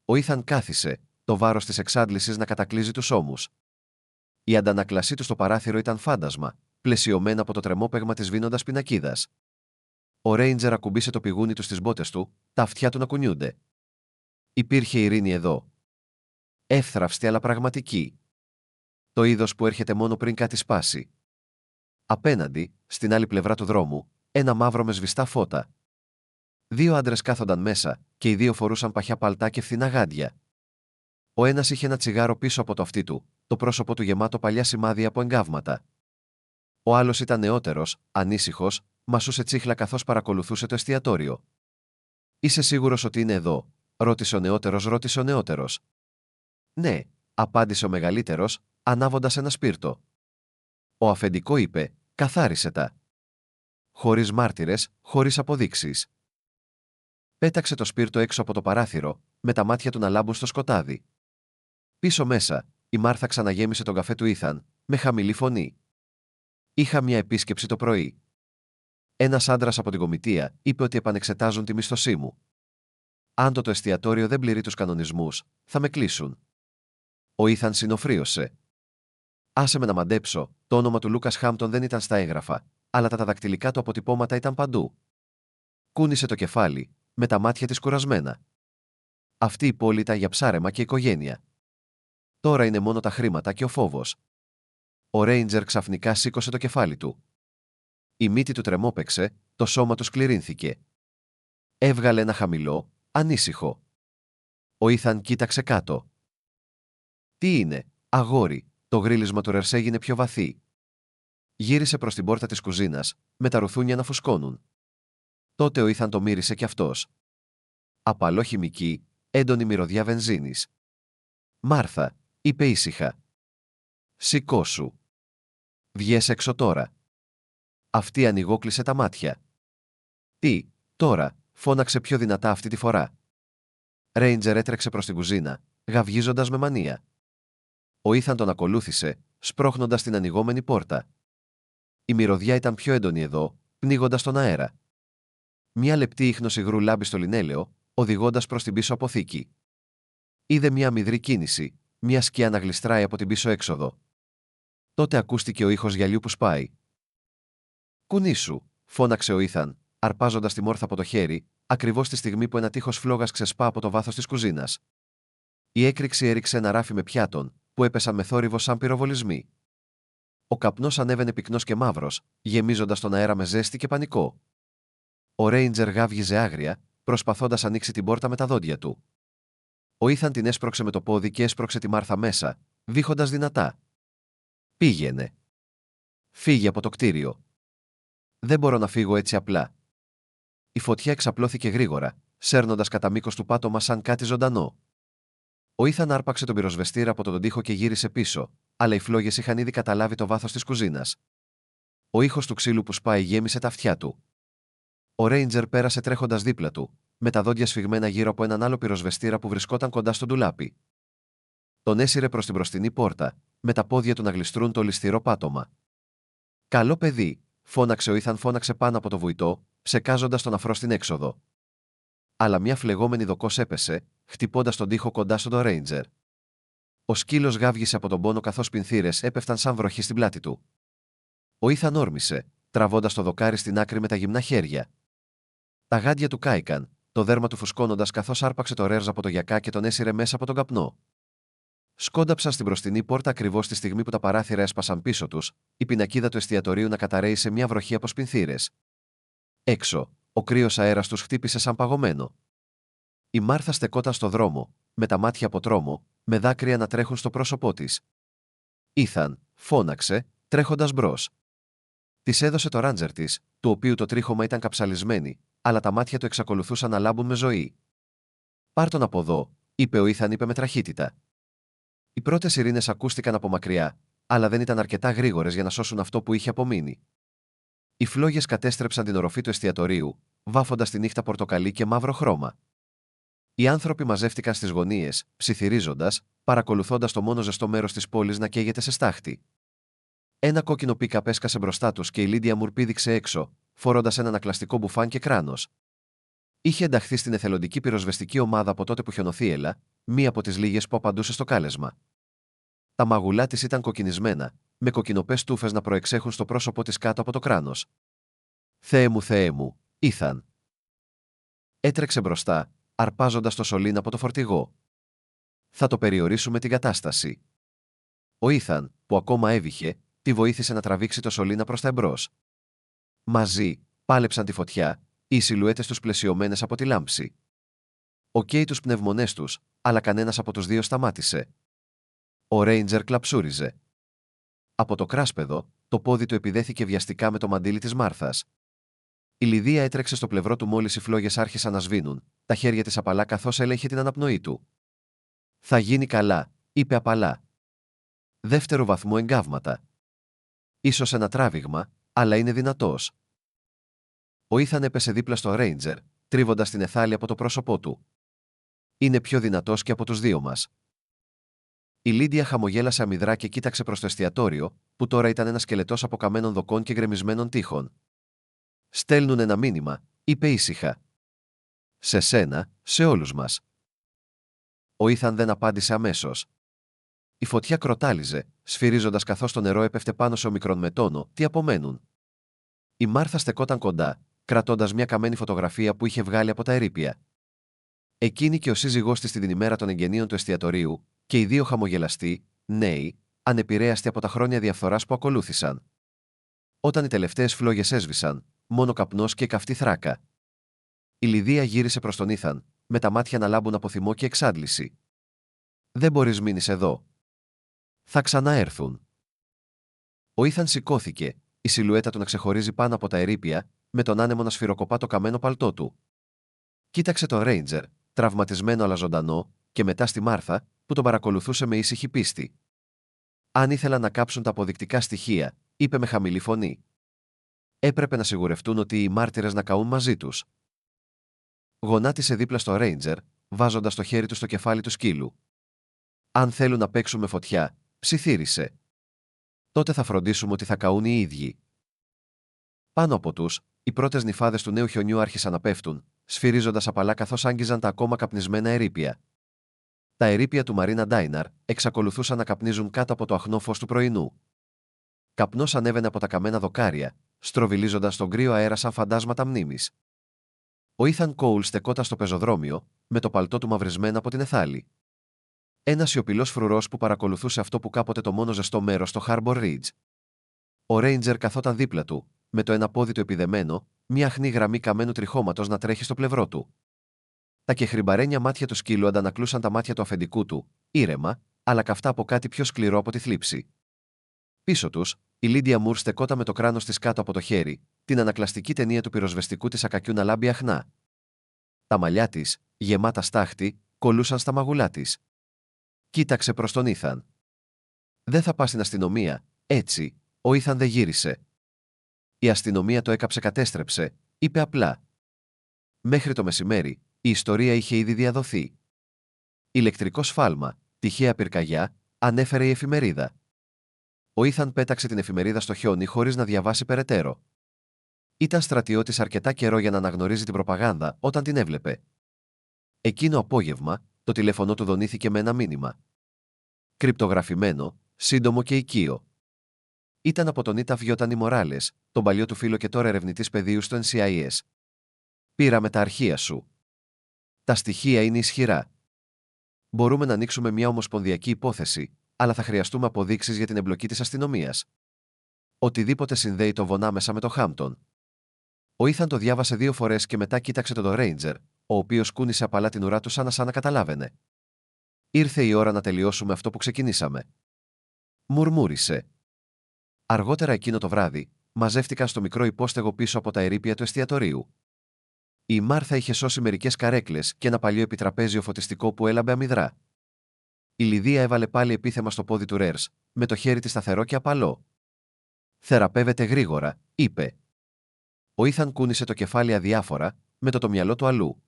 Ο Ήθαν κάθισε, το βάρος της εξάντλησης να κατακλείζει τους ώμους. Η αντανακλασή του στο παράθυρο ήταν φάντασμα, πλαισιωμένα από το τρεμόπαιγμα της βίνοντας πινακίδας. Ο Ρέιντζερ ακουμπήσε το πηγούνι του στις μπότες του, τα αυτιά του να κουνιούνται. Υπήρχε ειρήνη εδώ. Εύθραυστη αλλά πραγματική. Το είδος που έρχεται μόνο πριν κάτι σπάσει. Απέναντι, στην άλλη πλευρά του δρόμου, ένα μαύρο με σβηστά φώτα. 2 άντρες κάθονταν μέσα, και οι 2 φορούσαν παχιά παλτά και φθηνά γάντια. Ο ένας είχε ένα τσιγάρο πίσω από το αυτί του, το πρόσωπο του γεμάτο παλιά σημάδια από εγκάβματα. Ο άλλος ήταν νεότερος, ανήσυχος, μασούσε τσίχλα καθώς παρακολουθούσε το εστιατόριο. «Είσαι σίγουρος ότι είναι εδώ?» ρώτησε ο νεότερος. «Ναι», απάντησε ο μεγαλύτερος, ανάβοντας ένα σπίρτο. Ο αφεντικό είπε: «Καθάρισε τα». Χωρίς μάρτυρες, χωρίς αποδείξεις. Πέταξε το σπίρτο έξω από το παράθυρο, με τα μάτια του να λάμπουν στο σκοτάδι. Πίσω μέσα, η Μάρθα ξαναγέμισε τον καφέ του Ήθαν, με χαμηλή φωνή. «Είχα μια επίσκεψη το πρωί. Ένας άντρας από την κομιτεία είπε ότι επανεξετάζουν τη μισθωσή μου. Αν το εστιατόριο δεν πληρεί τους κανονισμούς, θα με κλείσουν». Ο Ήθαν συνοφρίωσε. «Άσε με να μαντέψω, το όνομα του Λούκας Χάμπτον δεν ήταν στα έγγραφα, αλλά τα δακτυλικά του αποτυπώματα ήταν παντού». Κούνησε το κεφάλι, με τα μάτια της κουρασμένα. Αυτή η πόλη ήταν για ψάρεμα και οικογένεια. Τώρα είναι μόνο τα χρήματα και ο φόβος. Ο Ρέιντζερ ξαφνικά σήκωσε το κεφάλι του. Η μύτη του τρεμόπαιξε, το σώμα του σκληρύνθηκε. Έβγαλε ένα χαμηλό, ανήσυχο. Ο Ήθαν κοίταξε κάτω. Τι είναι, αγόρι, το γρίλισμα του Ρερσέ έγινε πιο βαθύ. Γύρισε προς την πόρτα της κουζίνας, με τα ρουθούνια να φουσκώνουν. Τότε ο Ήθαν το μύρισε κι αυτός. Απαλό χημική, έντονη μυρωδιά βενζίνης. Μάρθα, είπε ήσυχα. Σηκώσου. Βγες έξω τώρα. Αυτή ανοιγόκλεισε τα μάτια. Τι, τώρα, φώναξε πιο δυνατά αυτή τη φορά. Ρέιντζερ έτρεξε προς την κουζίνα, γαυγίζοντας με μανία. Ο Ήθαν τον ακολούθησε, σπρώχνοντας την ανοιγόμενη πόρτα. Η μυρωδιά ήταν πιο έντονη εδώ, πνίγοντας τον αέρα. Μια λεπτή ίχνος υγρού λάμπει στο λινέλαιο, οδηγώντας προς την πίσω αποθήκη. Είδε μια αμυδρή κίνηση, μια σκιά να γλιστράει από την πίσω έξοδο. Τότε ακούστηκε ο ήχος γυαλιού που σπάει. «Κουνήσου», φώναξε ο Ήθαν, αρπάζοντας τη μόρθα από το χέρι, ακριβώς τη στιγμή που ένα τείχος φλόγας ξεσπά από το βάθος της κουζίνας. Η έκρηξη έριξε ένα ράφι με πιάτων, που έπεσαν με θόρυβο σαν πυροβολισμοί. Ο καπνός ανέβαινε πυκνός και μαύρος, γεμίζοντας τον αέρα με ζέστη και πανικό. Ο Ρέιντζερ γάβγιζε άγρια, προσπαθώντας να ανοίξει την πόρτα με τα δόντια του. Ο Ήθαν την έσπρωξε με το πόδι και έσπρωξε τη Μάρθα μέσα, βήχοντας δυνατά. «Πήγαινε. Φύγε από το κτίριο. Δεν μπορώ να φύγω έτσι απλά». Η φωτιά εξαπλώθηκε γρήγορα, σέρνοντας κατά μήκος του πάτωμα σαν κάτι ζωντανό. Ο Ήθαν άρπαξε τον πυροσβεστήρα από τον τοίχο και γύρισε πίσω, αλλά οι φλόγες είχαν ήδη καταλάβει το βάθος της κουζίνας. Ο ήχος του ξύλου που σπάει γέμισε τα αυτιά του. Ο Ρέιντζερ πέρασε τρέχοντας δίπλα του, με τα δόντια σφιγμένα γύρω από έναν άλλο πυροσβεστήρα που βρισκόταν κοντά στο ντουλάπι. Τον έσυρε προς την μπροστινή πόρτα, με τα πόδια του να γλιστρούν το ληστηρό πάτωμα. «Καλό παιδί», φώναξε ο Ήθαν, φώναξε πάνω από το βουητό, ψεκάζοντας τον αφρό στην έξοδο. Αλλά μια φλεγόμενη δοκός έπεσε, χτυπώντας τον τοίχο κοντά στον Ρέιντζερ. Ο σκύλος γάβγισε από τον πόνο καθώς πινθύρες έπεφταν σαν βροχή στην πλάτη του. Ο Ήθαν όρμησε, τραβώντας το δοκάρι στην άκρη με τα γυμνά χέρια. Τα γάντια του κάηκαν, το δέρμα του φουσκώνοντας καθώς άρπαξε το Ρέρζ από το γιακά και τον έσυρε μέσα από τον καπνό. Σκόνταψαν στην μπροστινή πόρτα ακριβώς τη στιγμή που τα παράθυρα έσπασαν πίσω τους, η πινακίδα του εστιατορίου να καταρρέει σε μια βροχή από σπινθύρες. Έξω, ο κρύος αέρας τους χτύπησε σαν παγωμένο. Η Μάρθα στεκόταν στο δρόμο, με τα μάτια από τρόμο, με δάκρυα να τρέχουν στο πρόσωπό της. «Ήθαν», φώναξε, τρέχοντας μπρος. Της έδωσε το ράντζερ της, του οποίου το τρίχωμα ήταν καψαλισμένοι, αλλά τα μάτια του εξακολουθούσαν να λάμπουν με ζωή. «Πάρ' τον από εδώ», είπε ο Ήθαν, είπε με τραχύτητα. Οι πρώτες ειρήνες ακούστηκαν από μακριά, αλλά δεν ήταν αρκετά γρήγορες για να σώσουν αυτό που είχε απομείνει. Οι φλόγες κατέστρεψαν την οροφή του εστιατορίου, βάφοντας τη νύχτα πορτοκαλί και μαύρο χρώμα. Οι άνθρωποι μαζεύτηκαν στις γωνίες, ψιθυρίζοντας, παρακολουθώντας το μόνο ζεστό μέρος της πόλης να καίγεται σε στάχτη. Ένα κόκκινο πίκαπ έσκασε μπροστά τους και η Λίντια Μουρ πήδηξε έξω, φορώντας ένα ανακλαστικό μπουφάν και κράνος. Είχε ενταχθεί στην εθελοντική πυροσβεστική ομάδα από τότε που χιονοθύελα, μία από τις λίγες που απαντούσε στο κάλεσμα. Τα μαγουλά της ήταν κοκκινισμένα, με κοκκινοπές τούφες να προεξέχουν στο πρόσωπό της κάτω από το κράνος. Θεέ μου, Ήθαν». Έτρεξε μπροστά, αρπάζοντας το σωλήν από το φορτηγό. «Θα το περιορίσουμε την κατάσταση». Ο Ήθαν, που ακόμα έβηχε, τη βοήθησε να τραβήξει το σωλήνα προς τα εμπρός. Μαζί, πάλεψαν τη φωτιά, οι σιλουέτες τους πλαισιωμένες από τη λάμψη. Οκ τους πνευμονές τους, αλλά κανένας από τους δύο σταμάτησε. Ο Ρέιντζερ κλαψούριζε. Από το κράσπεδο, το πόδι του επιδέθηκε βιαστικά με το μαντίλι της Μάρθας. Η Λιδία έτρεξε στο πλευρό του μόλις οι φλόγες άρχισαν να σβήνουν, τα χέρια της απαλά καθώς έλεγχε την αναπνοή του. «Θα γίνει καλά», είπε απαλά. «Δεύτερο βαθμό εγκάβματα. Ίσως ένα τράβηγμα, αλλά είναι δυνατός». Ο Ήθαν έπεσε δίπλα στο Ρέιντζερ, τρίβοντας την αιθάλη από το πρόσωπό του. «Είναι πιο δυνατός και από τους δύο μας». Η Λίντια χαμογέλασε αμυδρά και κοίταξε προς το εστιατόριο, που τώρα ήταν ένα σκελετός από καμένων δοκών και γκρεμισμένων τείχων. «Στέλνουν ένα μήνυμα», είπε ήσυχα. «Σε σένα, σε όλους μας». Ο Ήθαν δεν απάντησε αμέσως. Η φωτιά κροτάλιζε, σφυρίζοντας καθώς το νερό έπεφτε πάνω σε ομικρόν με τόνο, τι απομένουν. Η Μάρθα στεκόταν κοντά, κρατώντας μια καμένη φωτογραφία που είχε βγάλει από τα ερείπια. Εκείνη και ο σύζυγός της την ημέρα των εγγενείων του εστιατορίου, και οι δύο χαμογελαστοί, νέοι, ανεπηρέαστη από τα χρόνια διαφθοράς που ακολούθησαν. Όταν οι τελευταίες φλόγες έσβησαν, μόνο καπνός και καυτή θράκα. Η Λιδία γύρισε προς τον Ήθαν, με τα μάτια να λάμπουν από θυμό και εξάντληση. «Δεν μπορείς μείνεις εδώ. Θα ξαναέρθουν». Ο Ήθαν σηκώθηκε, η σιλουέτα του να ξεχωρίζει πάνω από τα ερείπια, με τον άνεμο να σφυροκοπά το καμένο παλτό του. Κοίταξε τον Ρέιντζερ, τραυματισμένο αλλά ζωντανό, και μετά στη Μάρθα, που τον παρακολουθούσε με ήσυχη πίστη. «Αν ήθελαν να κάψουν τα αποδεικτικά στοιχεία», είπε με χαμηλή φωνή. «Έπρεπε να σιγουρευτούν ότι οι μάρτυρες να καούν μαζί τους». Γονάτισε δίπλα στο Ρέιντζερ, βάζοντας το χέρι του στο κεφάλι του σκύλου. «Αν θέλουν να παίξουν με φωτιά», ψιθύρισε. «Τότε θα φροντίσουμε ότι θα καούν οι ίδιοι». Πάνω από τους, οι πρώτες νυφάδες του νέου χιονιού άρχισαν να πέφτουν, σφυρίζοντας απαλά καθώς άγγιζαν τα ακόμα καπνισμένα ερείπια. Τα ερείπια του Μαρίνα Ντάιναρ εξακολουθούσαν να καπνίζουν κάτω από το αχνό φως του πρωινού. Καπνός ανέβαινε από τα καμένα δοκάρια, στροβιλίζοντας τον κρύο αέρα σαν φαντάσματα μνήμης. Ο Ήθαν Κόουλ στεκόταν στο πεζοδρόμιο, με το παλτό του μαυρισμένο από την εθάλη. Ένας σιωπηλός φρουρός που παρακολουθούσε αυτό που κάποτε το μόνο ζεστό μέρος στο Harbor Ridge. Ο Ρέιντζερ καθόταν δίπλα του, με το ένα πόδι του επιδεμένο, μια αχνή γραμμή καμένου τριχώματος να τρέχει στο πλευρό του. Τα κεχριμπαρένια μάτια του σκύλου αντανακλούσαν τα μάτια του αφεντικού του, ήρεμα, αλλά καυτά από κάτι πιο σκληρό από τη θλίψη. Πίσω τους, η Λίντια Μουρ στεκόταν με το κράνος της κάτω από το χέρι, την ανακλαστική ταινία του πυροσβεστικού της ακακιού να λάμπει αχνά. Τα μαλλιά της, γεμάτα στάχτη, κολούσαν στα μαγουλά της. Κοίταξε προς τον Ήθαν. «Δεν θα πας στην αστυνομία, έτσι», ο Ήθαν δεν γύρισε. «Η αστυνομία το έκαψε κατέστρεψε», είπε απλά. Μέχρι το μεσημέρι, η ιστορία είχε ήδη διαδοθεί. «Ηλεκτρικό σφάλμα, τυχαία πυρκαγιά», ανέφερε η εφημερίδα. Ο Ήθαν πέταξε την εφημερίδα στο χιόνι χωρίς να διαβάσει περαιτέρω. Ήταν στρατιώτης αρκετά καιρό για να αναγνωρίζει την προπαγάνδα όταν την έβλεπε. Εκείνο απόγευμα, το τηλέφωνο του δονήθηκε με ένα μήνυμα. Κρυπτογραφημένο, σύντομο και οικείο. Ήταν από τον Ίτα Βιώτανη Μοράλες, τον παλιό του φίλο και τώρα ερευνητής πεδίου στο NCIS. «Πήραμε τα αρχεία σου. Τα στοιχεία είναι ισχυρά. Μπορούμε να ανοίξουμε μια ομοσπονδιακή υπόθεση, αλλά θα χρειαστούμε αποδείξεις για την εμπλοκή της αστυνομίας. Οτιδήποτε συνδέει το Βον άμεσα με το Χάμπτον». Ο Ήθαν το διάβασε 2 φορές και μετά κοίταξε τον Ρέιντζερ, ο οποίος κούνησε απαλά την ουρά του σαν να καταλάβαινε. «Ήρθε η ώρα να τελειώσουμε αυτό που ξεκινήσαμε», μουρμούρισε. Αργότερα εκείνο το βράδυ, μαζεύτηκαν στο μικρό υπόστεγο πίσω από τα ερείπια του εστιατορίου. Η Μάρθα είχε σώσει μερικές καρέκλες και ένα παλιό επιτραπέζιο φωτιστικό που έλαμπε αμυδρά. Η Λιδία έβαλε πάλι επίθεμα στο πόδι του Ρέρς, με το χέρι της σταθερό και απαλό. «Θεραπεύεται γρήγορα», είπε. Ο Ήθαν κούνησε το κεφάλι αδιάφορα, με το μυαλό του αλλού.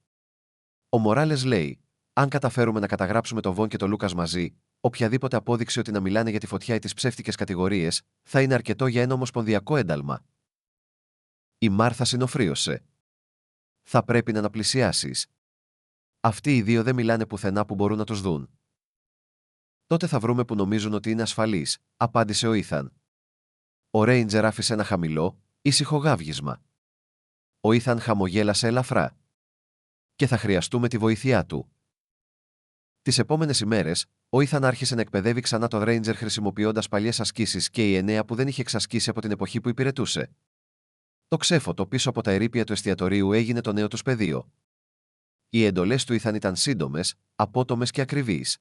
Ο Μοράλες λέει: «Αν καταφέρουμε να καταγράψουμε το Βον και το Λούκας μαζί, οποιαδήποτε απόδειξη ότι να μιλάνε για τη φωτιά ή τις ψεύτικες κατηγορίες, θα είναι αρκετό για ένα ομοσπονδιακό ένταλμα». Η Μάρθα συνοφρίωσε. «Θα πρέπει να αναπλησιάσεις. Αυτοί οι 2 δεν μιλάνε πουθενά που μπορούν να τους δουν». «Τότε θα βρούμε που νομίζουν ότι είναι ασφαλείς», απάντησε ο Ήθαν. Ο Ρέιντζερ άφησε ένα χαμηλό, ήσυχο γάβγισμα. Ο Ήθαν χαμογέλασε ελαφρά. «Και θα χρειαστούμε τη βοήθειά του». Τις επόμενες ημέρες, ο Ήθαν άρχισε να εκπαιδεύει ξανά τον Ρέιντζερ χρησιμοποιώντας παλιές ασκήσεις και η 9 που δεν είχε εξασκήσει από την εποχή που υπηρετούσε. Το ξέφωτο πίσω από τα ερείπια του εστιατορίου έγινε το νέο τους πεδίο. Οι εντολές του Ήθαν ήταν σύντομες, απότομες και ακριβείς.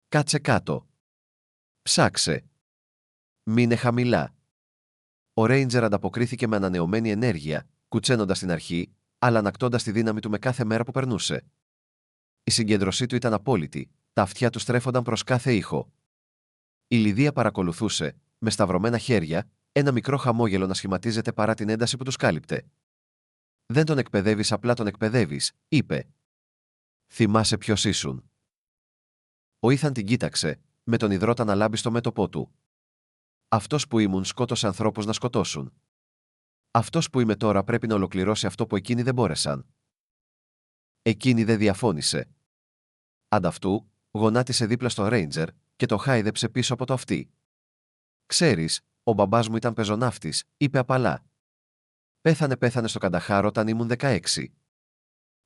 «Κάτσε κάτω. Ψάξε. Μείνε χαμηλά». Ο Ρέιντζερ ανταποκρίθηκε με ανανεωμένη ενέργεια, κουτσένοντας την αρχή, αλλά ανακτώντας τη δύναμη του με κάθε μέρα που περνούσε. Η συγκέντρωσή του ήταν απόλυτη, τα αυτιά του στρέφονταν προς κάθε ήχο. Η Λιδία παρακολουθούσε, με σταυρωμένα χέρια, ένα μικρό χαμόγελο να σχηματίζεται παρά την ένταση που τους κάλυπτε. «Δεν τον εκπαιδεύεις, απλά τον εκπαιδεύεις», είπε. «Θυμάσαι ποιος ήσουν». Ο Ήθαν την κοίταξε, με τον υδρότα να λάμπει στο μέτωπό του. «Αυτός που ήμουν σκότωσε ανθρώπους να σκοτώσουν. Αυτός που είμαι τώρα πρέπει να ολοκληρώσει αυτό που εκείνοι δεν μπόρεσαν». Εκείνη δεν διαφώνησε. Ανταυτού, γονάτισε δίπλα στο Ρέιντζερ και το χάιδεψε πίσω από το αυτί. «Ξέρεις, ο μπαμπάς μου ήταν πεζοναύτης», είπε απαλά. Πέθανε στο Κανταχάρ όταν ήμουν 16.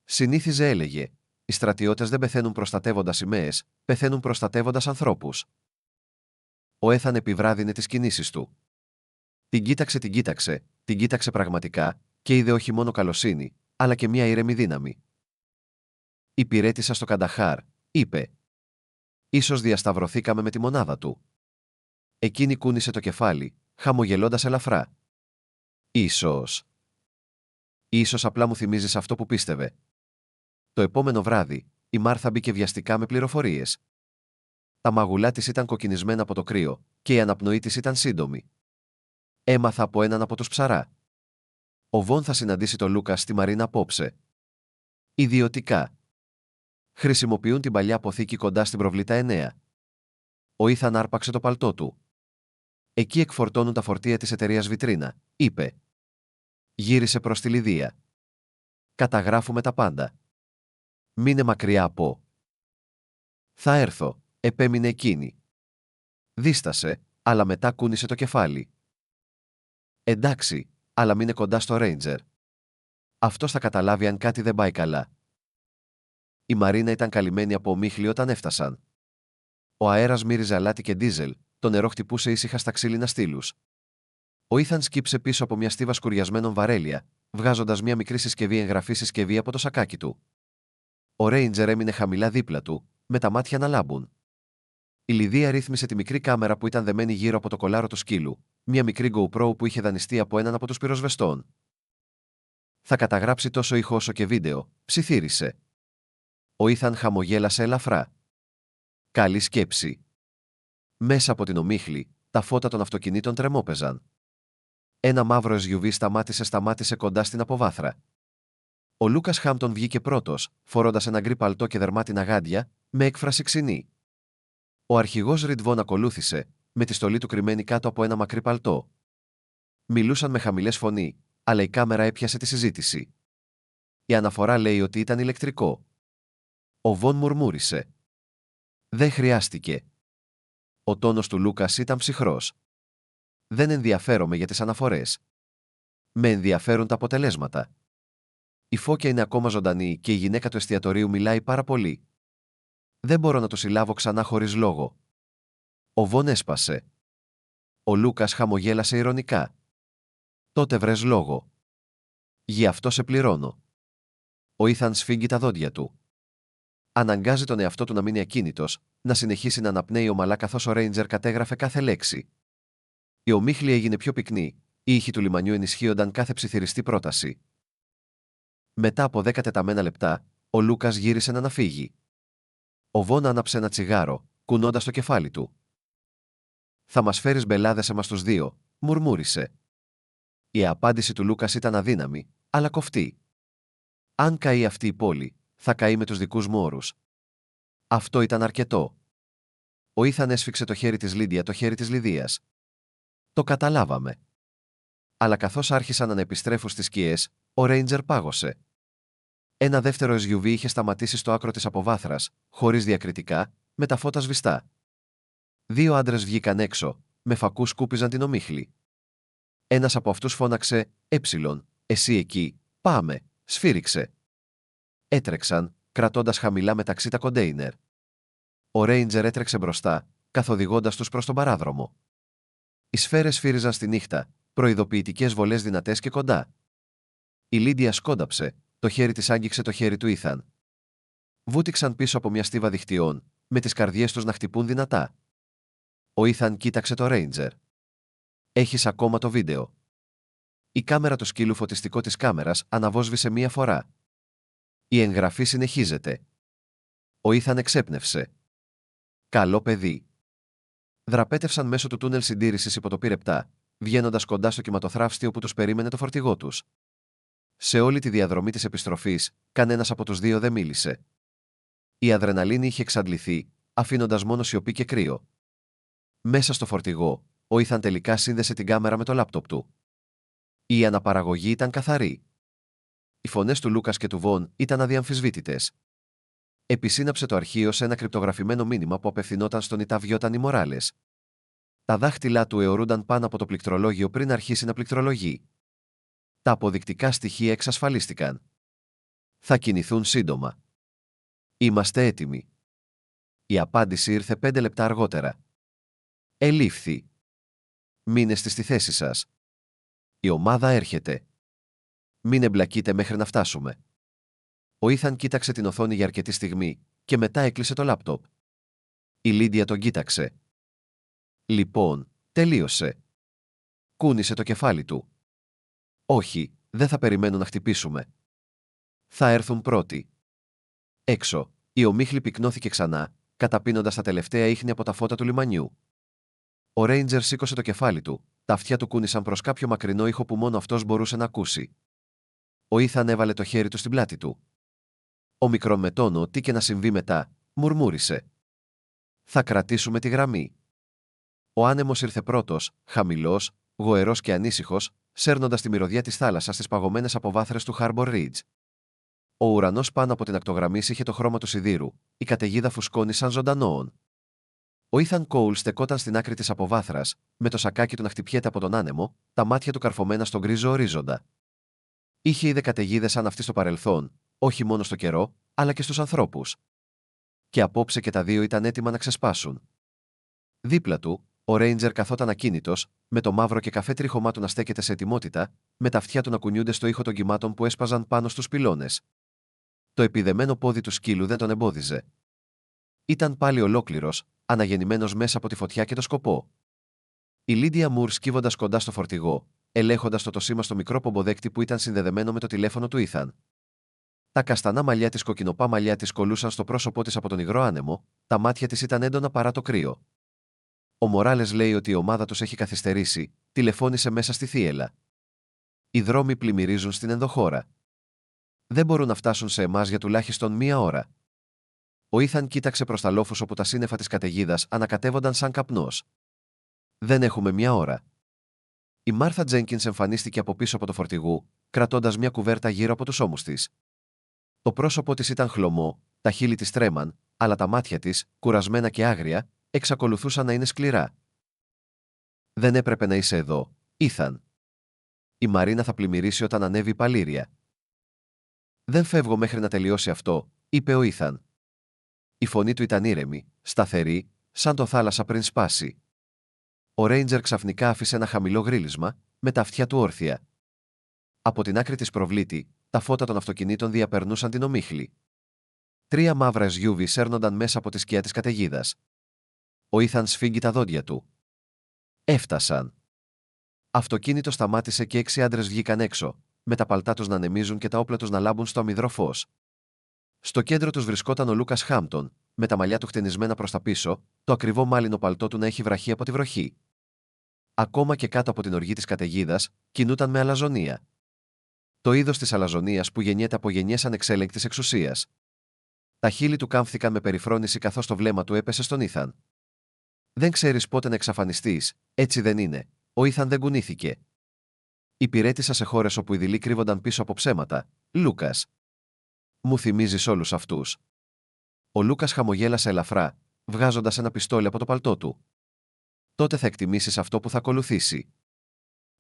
Συνήθιζε έλεγε: «Οι στρατιώτες δεν πεθαίνουν προστατεύοντας σημαίες, πεθαίνουν προστατεύοντας ανθρώπους». Ο Έθαν επιβράδυνε τις κινήσεις του. Την κοίταξε πραγματικά, και είδε όχι μόνο καλοσύνη, αλλά και μια ήρεμη δύναμη. «Υπηρέτησα στο Κανταχάρ», είπε. «Ίσως διασταυρωθήκαμε με τη μονάδα του». Εκείνη κούνησε το κεφάλι, χαμογελώντας ελαφρά. «Ίσως. Ίσως απλά μου θυμίζεις αυτό που πίστευε». Το επόμενο βράδυ, η Μάρθα μπήκε βιαστικά με πληροφορίες. Τα μαγουλά της ήταν κοκκινισμένα από το κρύο, και η αναπνοή της ήταν σύντομη. «Έμαθα από έναν από τους ψαρά. Ο Βον θα συναντήσει τον Λούκα στη Μαρίνα απόψε. Ιδιωτικά. Χρησιμοποιούν την παλιά αποθήκη κοντά στην προβλήτα 9. Ο Ήθαν άρπαξε το παλτό του. Εκεί εκφορτώνουν τα φορτία της εταιρείας Βιτρίνα, είπε. Γύρισε προς τη Λιδία. Καταγράφουμε τα πάντα. Μείνε μακριά από. Θα έρθω, επέμεινε εκείνη. Δίστασε, αλλά μετά κούνησε το κεφάλι. Εντάξει, αλλά μείνε κοντά στο Ρέιντζερ. Αυτός θα καταλάβει αν κάτι δεν πάει καλά. Η Μαρίνα ήταν καλυμμένη από ομίχλη όταν έφτασαν. Ο αέρας μύριζε αλάτι και ντίζελ, το νερό χτυπούσε ήσυχα στα ξύλινα στήλους. Ο Ήθαν σκύψε πίσω από μια στίβα σκουριασμένων βαρέλια, βγάζοντας μια μικρή συσκευή από το σακάκι του. Ο Ρέιντζερ έμεινε χαμηλά δίπλα του, με τα μάτια να λάμπουν. Η Λιδία ρύθμισε τη μικρή κάμερα που ήταν δεμένη γύρω από το κολάρο του σκύλου, μια μικρή GoPro που είχε δανειστεί από έναν από τους πυροσβεστών. Θα καταγράψει τόσο ήχο όσο και βίντεο, ψιθύρισε. Ο Ήθαν χαμογέλασε ελαφρά. Καλή σκέψη. Μέσα από την ομίχλη, τα φώτα των αυτοκινήτων τρεμόπαιζαν. Ένα μαύρο SUV σταμάτησε κοντά στην αποβάθρα. Ο Λούκας Χάμπτον βγήκε πρώτος, φορώντας ένα γκρι παλτό και δερμάτινα γάντια, με έκφραση ξινή. Ο αρχηγός Ριτβόν ακολούθησε, με τη στολή του κρυμμένη κάτω από ένα μακρύ παλτό. Μιλούσαν με χαμηλές φωνή, αλλά η κάμερα έπιασε τη συζήτηση. Η αναφορά λέει ότι ήταν ηλεκτρικό. Ο Βον μουρμούρισε. Δεν χρειάστηκε. Ο τόνος του Λούκας ήταν ψυχρός. Δεν ενδιαφέρομαι για τις αναφορές. Με ενδιαφέρουν τα αποτελέσματα. Η φώκια είναι ακόμα ζωντανή και η γυναίκα του εστιατορίου μιλάει πάρα πολύ. Δεν μπορώ να το συλλάβω ξανά χωρίς λόγο. Ο Βον έσπασε. Ο Λούκας χαμογέλασε ειρωνικά. Τότε βρες λόγο. Γι' αυτό σε πληρώνω. Ο Ήθαν σφίγγει τα δόντια του. Αναγκάζει τον εαυτό του να μείνει ακίνητος, να συνεχίσει να αναπνέει ομαλά καθώς ο Ρέιντζερ κατέγραφε κάθε λέξη. Η ομίχλη έγινε πιο πυκνή, οι ήχοι του λιμανιού ενισχύονταν κάθε ψιθυριστή πρόταση. Μετά από 10 τεταμένα λεπτά, ο Λούκας γύρισε να αναφύγει. Ο Βον άναψε ένα τσιγάρο, κουνώντας το κεφάλι του. «Θα μας φέρεις μπελάδες εμάς τους δύο», μουρμούρισε. Η απάντηση του Λούκας ήταν αδύναμη, αλλά κοφτή. «Αν καεί αυτή η πόλη, θα καεί με τους δικούς μου όρους». Αυτό ήταν αρκετό. Ο Ήθαν έσφιξε το χέρι της Λίδια το χέρι της Λιδίας. Το καταλάβαμε. Αλλά καθώς άρχισαν να επιστρέφουν στις σκιές, ο Ρέιντζερ πάγωσε. Ένα δεύτερο SUV είχε σταματήσει στο άκρο της αποβάθρας, χωρίς διακριτικά, με τα φώτα σβηστά. Δύο άντρες βγήκαν έξω, με φακούς σκούπιζαν την ομίχλη. Ένας από αυτούς φώναξε «εσύ εκεί, πάμε», σφύριξε. Έτρεξαν, κρατώντας χαμηλά μεταξύ τα κοντέινερ. Ο Ρέιντζερ έτρεξε μπροστά, καθοδηγώντας τους προς τον παράδρομο. Οι σφαίρες σφύριζαν στη νύχτα, προειδοποιητικές βολές δυνατές και κοντά. Η Λίδια σκόνταψε, το χέρι της άγγιξε το χέρι του Ήθαν. Βούτυξαν πίσω από μια στίβα διχτυών, με τις καρδιές τους να χτυπούν δυνατά. Ο Ήθαν κοίταξε το Ρέιντζερ. «Έχεις ακόμα το βίντεο». Η κάμερα του σκύλου φωτιστικό της κάμερας αναβόσβησε μία φορά. Η εγγραφή συνεχίζεται. Ο Ήθαν εξέπνευσε. Καλό παιδί. Δραπέτευσαν μέσω του τούνελ συντήρησης υπό το πύρ 7, βγαίνοντας κοντά στο κυματοθράφστη όπου τους περίμενε το φορτηγό τους. Σε όλη τη διαδρομή της επιστροφής, κανένας από τους δύο δεν μίλησε. Η αδρεναλίνη είχε εξαντληθεί, αφήνοντας μόνο σιωπή και κρύο. Μέσα στο φορτηγό, ο Ήθαν τελικά σύνδεσε την κάμερα με το λάπτοπ του. Η αναπαραγωγή ήταν καθαρή. Οι φωνές του Λούκας και του Βον ήταν αδιαμφισβήτητες. Επισύναψε το αρχείο σε ένα κρυπτογραφημένο μήνυμα που απευθυνόταν στον Ιταβιώτανη Μοράλες. Τα δάχτυλά του αιωρούνταν πάνω από το πληκτρολόγιο πριν αρχίσει να πληκτρολογεί. Τα αποδεικτικά στοιχεία εξασφαλίστηκαν. Θα κινηθούν σύντομα. Είμαστε έτοιμοι. Η απάντηση ήρθε 5 λεπτά αργότερα. Ελήφθη. Μείνε στη θέση σας. Η ομάδα έρχεται. Μην εμπλακείτε μέχρι να φτάσουμε. Ο Ήθαν κοίταξε την οθόνη για αρκετή στιγμή και μετά έκλεισε το λάπτοπ. Η Λίντια τον κοίταξε. Λοιπόν, τελείωσε. Κούνησε το κεφάλι του. Όχι, δεν θα περιμένουν να χτυπήσουμε. Θα έρθουν πρώτοι. Έξω, η ομίχλη πυκνώθηκε ξανά, καταπίνοντας τα τελευταία ίχνη από τα φώτα του λιμανιού. Ο Ρέιντζερ σήκωσε το κεφάλι του, τα αυτιά του κούνησαν προς κάποιο μακρινό ήχο που μόνο αυτός μπορούσε να ακούσει. Ο Ήθαν έβαλε το χέρι του στην πλάτη του. Ο μικρόν με τόνο, τι και να συμβεί μετά, μουρμούρισε. Θα κρατήσουμε τη γραμμή. Ο άνεμος ήρθε πρώτος, χαμηλός, γοερός και ανήσυχος, σέρνοντας τη μυρωδιά της θάλασσας στις παγωμένες αποβάθρες του Harbor Ridge. Ο ουρανός πάνω από την ακτογραμμή είχε το χρώμα του σιδήρου, η καταιγίδα φουσκώνει σαν ζωντανόων. Ο Ήθαν Κόουλ στεκόταν στην άκρη της αποβάθρας, με το σακάκι του να χτυπιέται από τον άνεμο, τα μάτια του καρφωμένα στον γκρίζο ορίζοντα. Είχε είδε καταιγίδες σαν αυτή στο παρελθόν, όχι μόνο στο καιρό, αλλά και στους ανθρώπους. Και απόψε και τα δύο ήταν έτοιμα να ξεσπάσουν. Δίπλα του, ο Ρέιντζερ καθόταν ακίνητος, με το μαύρο και καφέ τρίχωμά του να στέκεται σε ετοιμότητα, με τα αυτιά του να κουνιούνται στο ήχο των κυμάτων που έσπαζαν πάνω στους πυλώνες. Το επιδεμένο πόδι του σκύλου δεν τον εμπόδιζε. Ήταν πάλι ολόκληρος, αναγεννημένος μέσα από τη φωτιά και το σκοπό. Η Λίντια Μουρ σκύβοντας κοντά στο φορτηγό, ελέγχοντας το σήμα στο μικρό πομποδέκτη που ήταν συνδεδεμένο με το τηλέφωνο του Ήθαν. Τα καστανά μαλλιά της, κοκκινοπά μαλλιά της κολούσαν στο πρόσωπό της από τον υγρό άνεμο, τα μάτια της ήταν έντονα παρά το κρύο. Ο Μοράλες λέει ότι η ομάδα τους έχει καθυστερήσει, τηλεφώνησε μέσα στη θύελλα. Οι δρόμοι πλημμυρίζουν στην ενδοχώρα. Δεν μπορούν να φτάσουν σε εμάς για τουλάχιστον μία ώρα. Ο Ήθαν κοίταξε προς τα λόφους όπου τα σύννεφα της καταιγίδας ανακατεύονταν σαν καπνός. Δεν έχουμε μία ώρα. Η Μάρθα Τζένκινς εμφανίστηκε από πίσω από το φορτηγού, κρατώντας μια κουβέρτα γύρω από τους ώμους της. Το πρόσωπό της ήταν χλωμό, τα χείλη της τρέμαν, αλλά τα μάτια της, κουρασμένα και άγρια, εξακολουθούσαν να είναι σκληρά. Δεν έπρεπε να είσαι εδώ, Ήθαν. Η Μαρίνα θα πλημμυρίσει όταν ανέβει η παλήρια. Δεν φεύγω μέχρι να τελειώσει αυτό, είπε ο Ήθαν. Η φωνή του ήταν ήρεμη, σταθερή, σαν το θάλασσα πριν σπάσει. Ο Ρέιντζερ ξαφνικά άφησε ένα χαμηλό γρίλισμα, με τα αυτιά του όρθια. Από την άκρη της προβλήτη, τα φώτα των αυτοκινήτων διαπερνούσαν την ομίχλη. 3 μαύρα SUV σέρνονταν μέσα από τη σκιά της καταιγίδας. Ο Ήθαν σφίγγει τα δόντια του. Έφτασαν. Αυτοκίνητο σταμάτησε και 6 άντρες βγήκαν έξω, με τα παλτά τους να ανεμίζουν και τα όπλα τους να λάμπουν στο αμυδρό φως. Στο κέντρο τους βρισκόταν ο Λούκας Χάμπτον, με τα μαλλιά του χτενισμένα προς τα πίσω, το ακριβό μάλινο παλτό του να έχει βραχεί από τη βροχή. Ακόμα και κάτω από την οργή της καταιγίδας, κινούταν με αλαζονία. Το είδος της αλαζονίας που γεννιέται από γενιές ανεξέλεγκτης εξουσίας. Τα χείλη του κάμφθηκαν με περιφρόνηση καθώς το βλέμμα του έπεσε στον Ήθαν. Δεν ξέρεις πότε να εξαφανιστείς, έτσι δεν είναι. Ο Ήθαν δεν κουνήθηκε. Υπηρέτησα σε χώρες όπου οι δειλοί κρύβονταν πίσω από ψέματα, Λούκας. Μου θυμίζεις όλους αυτούς. Ο Λούκας χαμογέλασε ελαφρά, βγάζοντας ένα πιστόλι από το παλτό του. Τότε θα εκτιμήσεις αυτό που θα ακολουθήσει.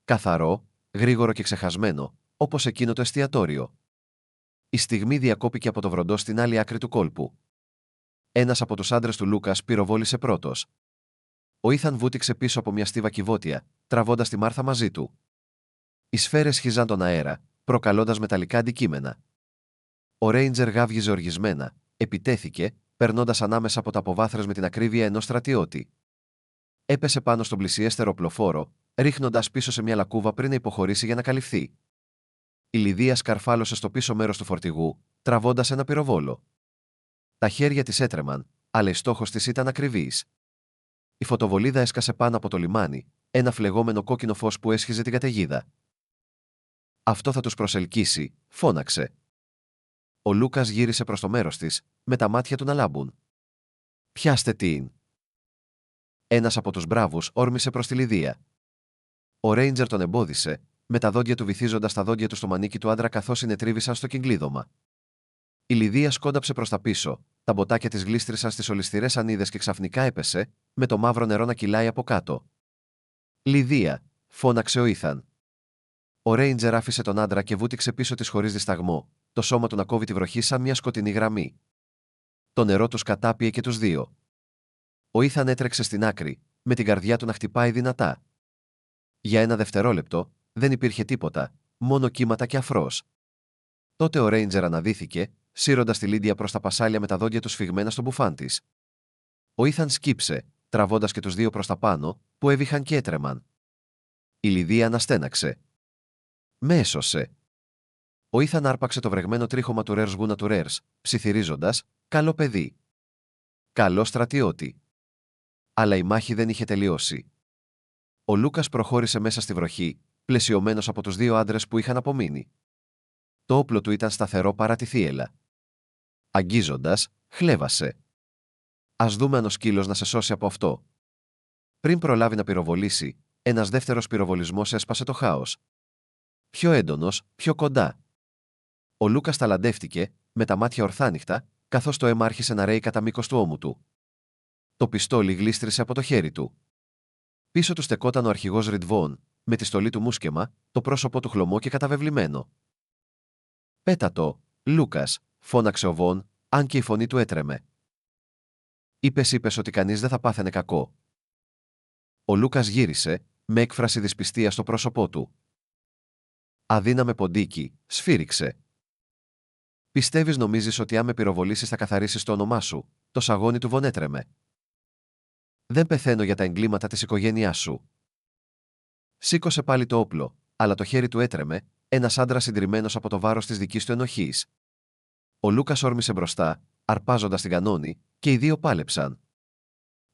Καθαρό, γρήγορο και ξεχασμένο, όπως εκείνο το εστιατόριο. Η στιγμή διακόπηκε από το βροντό στην άλλη άκρη του κόλπου. Ένας από τους άντρες του Λούκας πυροβόλησε πρώτος. Ο Ήθαν βούτυξε πίσω από μια στίβα κυβότια, τραβώντας τη Μάρθα μαζί του. Οι σφαίρες χύζαν τον αέρα, προκαλώντας μεταλλικά αντικείμενα. Ο Ρέιντζερ γάβγιζε οργισμένα, επιτέθηκε, περνώντας ανάμεσα από τα αποβάθρες με την ακρίβεια ενός στρατιώτη. Έπεσε πάνω στον πλησιέστερο οπλοφόρο, ρίχνοντας πίσω σε μια λακκούβα πριν να υποχωρήσει για να καλυφθεί. Η Λιδία σκαρφάλωσε στο πίσω μέρος του φορτηγού, τραβώντας ένα πυροβόλο. Τα χέρια της έτρεμαν, αλλά η στόχος της ήταν ακριβής. Η φωτοβολίδα έσκασε πάνω από το λιμάνι, ένα φλεγόμενο κόκκινο φως που έσχιζε την καταιγίδα. Αυτό θα τους προσελκύσει, φώναξε. Ο Λούκας γύρισε προς το μέρος της, με τα μάτια του να λάμπουν. «Πιάστε την!» Ένας από τους μπράβους όρμησε προς τη Λιδία. Ο Ρέιντζερ τον εμπόδισε, με τα δόντια του βυθίζοντας τα δόντια του στο μανίκι του άντρα καθώς συνετρίβησαν στο κυγκλίδωμα. Η Λιδία σκόνταψε προς τα πίσω, τα μποτάκια της γλίστρησαν στις ολισθηρές ανίδες και ξαφνικά έπεσε, με το μαύρο νερό να κυλάει από κάτω. «Λιδία!» φώναξε ο Ήθαν. Ο Ρέιντζερ άφησε τον άντρα και βούτυξε πίσω της χωρίς δισταγμό, το σώμα του να κόβει τη βροχή σαν μια σκοτεινή γραμμή. Το νερό τους κατάπιε και τους δύο. Ο Ήθαν έτρεξε στην άκρη, με την καρδιά του να χτυπάει δυνατά. Για ένα δευτερόλεπτο δεν υπήρχε τίποτα, μόνο κύματα και αφρός. Τότε ο Ρέιντζερ αναδύθηκε, σύροντας τη Λίντια προς τα πασάλια με τα δόντια του σφιγμένα στο μπουφάν της. Ο Ήθαν σκύψε, τραβώντας και τους δύο προς τα πάνω, που έβηχαν και έτρεμαν. Η Λιδία αναστέναξε. «Με έσωσε». Ο Ήθαν άρπαξε το βρεγμένο τρίχωμα του Ρέρς γούνα του Ρέρς, ψιθυρίζοντας «Καλό παιδί». «Καλό στρατιώτη». Αλλά η μάχη δεν είχε τελειώσει. Ο Λούκας προχώρησε μέσα στη βροχή, πλαισιωμένος από τους δύο άντρες που είχαν απομείνει. Το όπλο του ήταν σταθερό παρά τη θύελλα. Αγγίζοντας, χλέβασε. «Ας δούμε αν ο σκύλος να σε σώσει από αυτό». Πριν προλάβει να πυροβολήσει, ένας δεύτερος πυροβολισμός έσπασε το χάος. Πιο έντονος, πιο κοντά. Ο Λούκας ταλαντεύτηκε, με τα μάτια ορθάνυχτα, καθώς το αίμα άρχισε να ρέει κατά μήκος του ώμου του. Το πιστόλι γλίστρισε από το χέρι του. Πίσω του στεκόταν ο αρχηγός Ριτβόν, με τη στολή του μουσκεμα, το πρόσωπό του χλωμό και καταβεβλημένο. «Πέτα το, Λούκας», φώναξε ο Βον, αν και η φωνή του έτρεμε. Είπες ότι κανείς δεν θα πάθαινε κακό». Ο Λούκας γύρισε, με έκφραση δυσπιστίας στο πρόσωπό του. «Αδύναμε ποντίκι», σφύριξε. «Νομίζεις ότι αν με πυροβολήσεις θα καθαρίσεις το όνομά σου?» Το σαγόνι του Βον έτρεμε. «Δεν πεθαίνω για τα εγκλήματα της οικογένειάς σου». Σήκωσε πάλι το όπλο, αλλά το χέρι του έτρεμε, ένας άντρας συντριμμένος από το βάρος της δικής του ενοχής. Ο Λούκας όρμησε μπροστά, αρπάζοντας την κανόνη, και οι δύο πάλεψαν.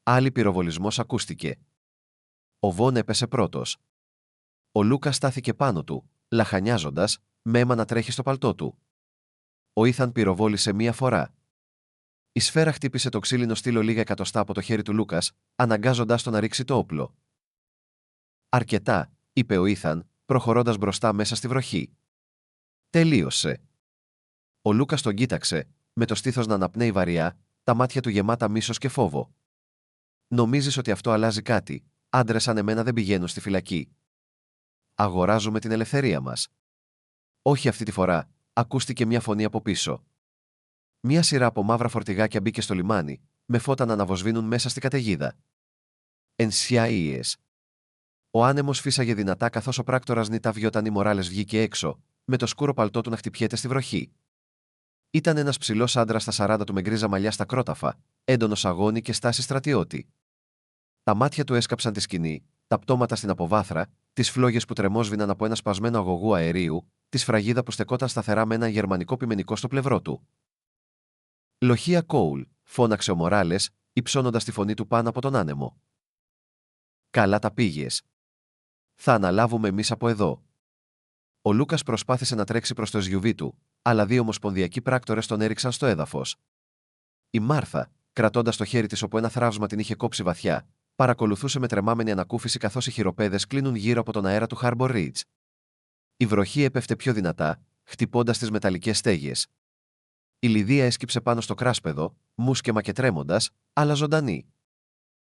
Άλλη πυροβολισμός ακούστηκε. Ο Βον έπεσε πρώτος. Ο Λούκας στάθηκε πάνω του, λαχανιάζοντας, με αίμα να τρέχει στο παλτό του. Ο Ήθαν πυροβόλησε μία φορά. Η σφαίρα χτύπησε το ξύλινο στήλο λίγα εκατοστά από το χέρι του Λούκας, αναγκάζοντας τον να ρίξει το όπλο. «Αρκετά», είπε ο Ήθαν, προχωρώντας μπροστά μέσα στη βροχή. «Τελείωσε». Ο Λούκας τον κοίταξε, με το στήθος να αναπνέει βαριά, τα μάτια του γεμάτα μίσος και φόβο. «Νομίζεις ότι αυτό αλλάζει κάτι? Άντρες σαν εμένα δεν πηγαίνουν στη φυλακή. Αγοράζουμε την ελευθερία μας». «Όχι αυτή τη φορά», ακούστηκε μια φωνή από πίσω. Μια σειρά από μαύρα φορτηγάκια μπήκε στο λιμάνι, με φώτα να αναβοσβήνουν μέσα στη καταιγίδα. «Ενσιαΐες». Ο άνεμος φύσαγε δυνατά καθώς ο πράκτορας Νίτα Βιότανη Μοράλες βγήκε έξω, με το σκούρο παλτό του να χτυπιέται στη βροχή. Ήταν ένας ψηλός άντρας στα 40 του με γκρίζα μαλλιά στα κρόταφα, έντονο αγώνι και στάση στρατιώτη. Τα μάτια του έσκαψαν τη σκηνή, τα πτώματα στην αποβάθρα, τις φλόγες που τρεμόσβηναν από ένα σπασμένο αγωγού αερίου, τη σφραγίδα που στεκόταν σταθερά με ένα γερμανικό πιμενικό στο πλευρό του. «Λοχεία Κόουλ», φώναξε ο Μοράλες, υψώνοντας τη φωνή του πάνω από τον άνεμο. «Καλά τα πήγες. Θα αναλάβουμε εμείς από εδώ». Ο Λούκας προσπάθησε να τρέξει προς το SUV του, αλλά δύο ομοσπονδιακοί πράκτορες τον έριξαν στο έδαφος. Η Μάρθα, κρατώντας το χέρι της όπου ένα θράψμα την είχε κόψει βαθιά, παρακολουθούσε με τρεμάμενη ανακούφιση καθώς οι χειροπέδες κλείνουν γύρω από τον αέρα του Harbor Ridge. Η βροχή έπεφτε πιο δυνατά, χτυπώντας τις μεταλλικές στέγες. Η Λιδία έσκυψε πάνω στο κράσπεδο, μουσκεμα και τρέμοντας, αλλά ζωντανή.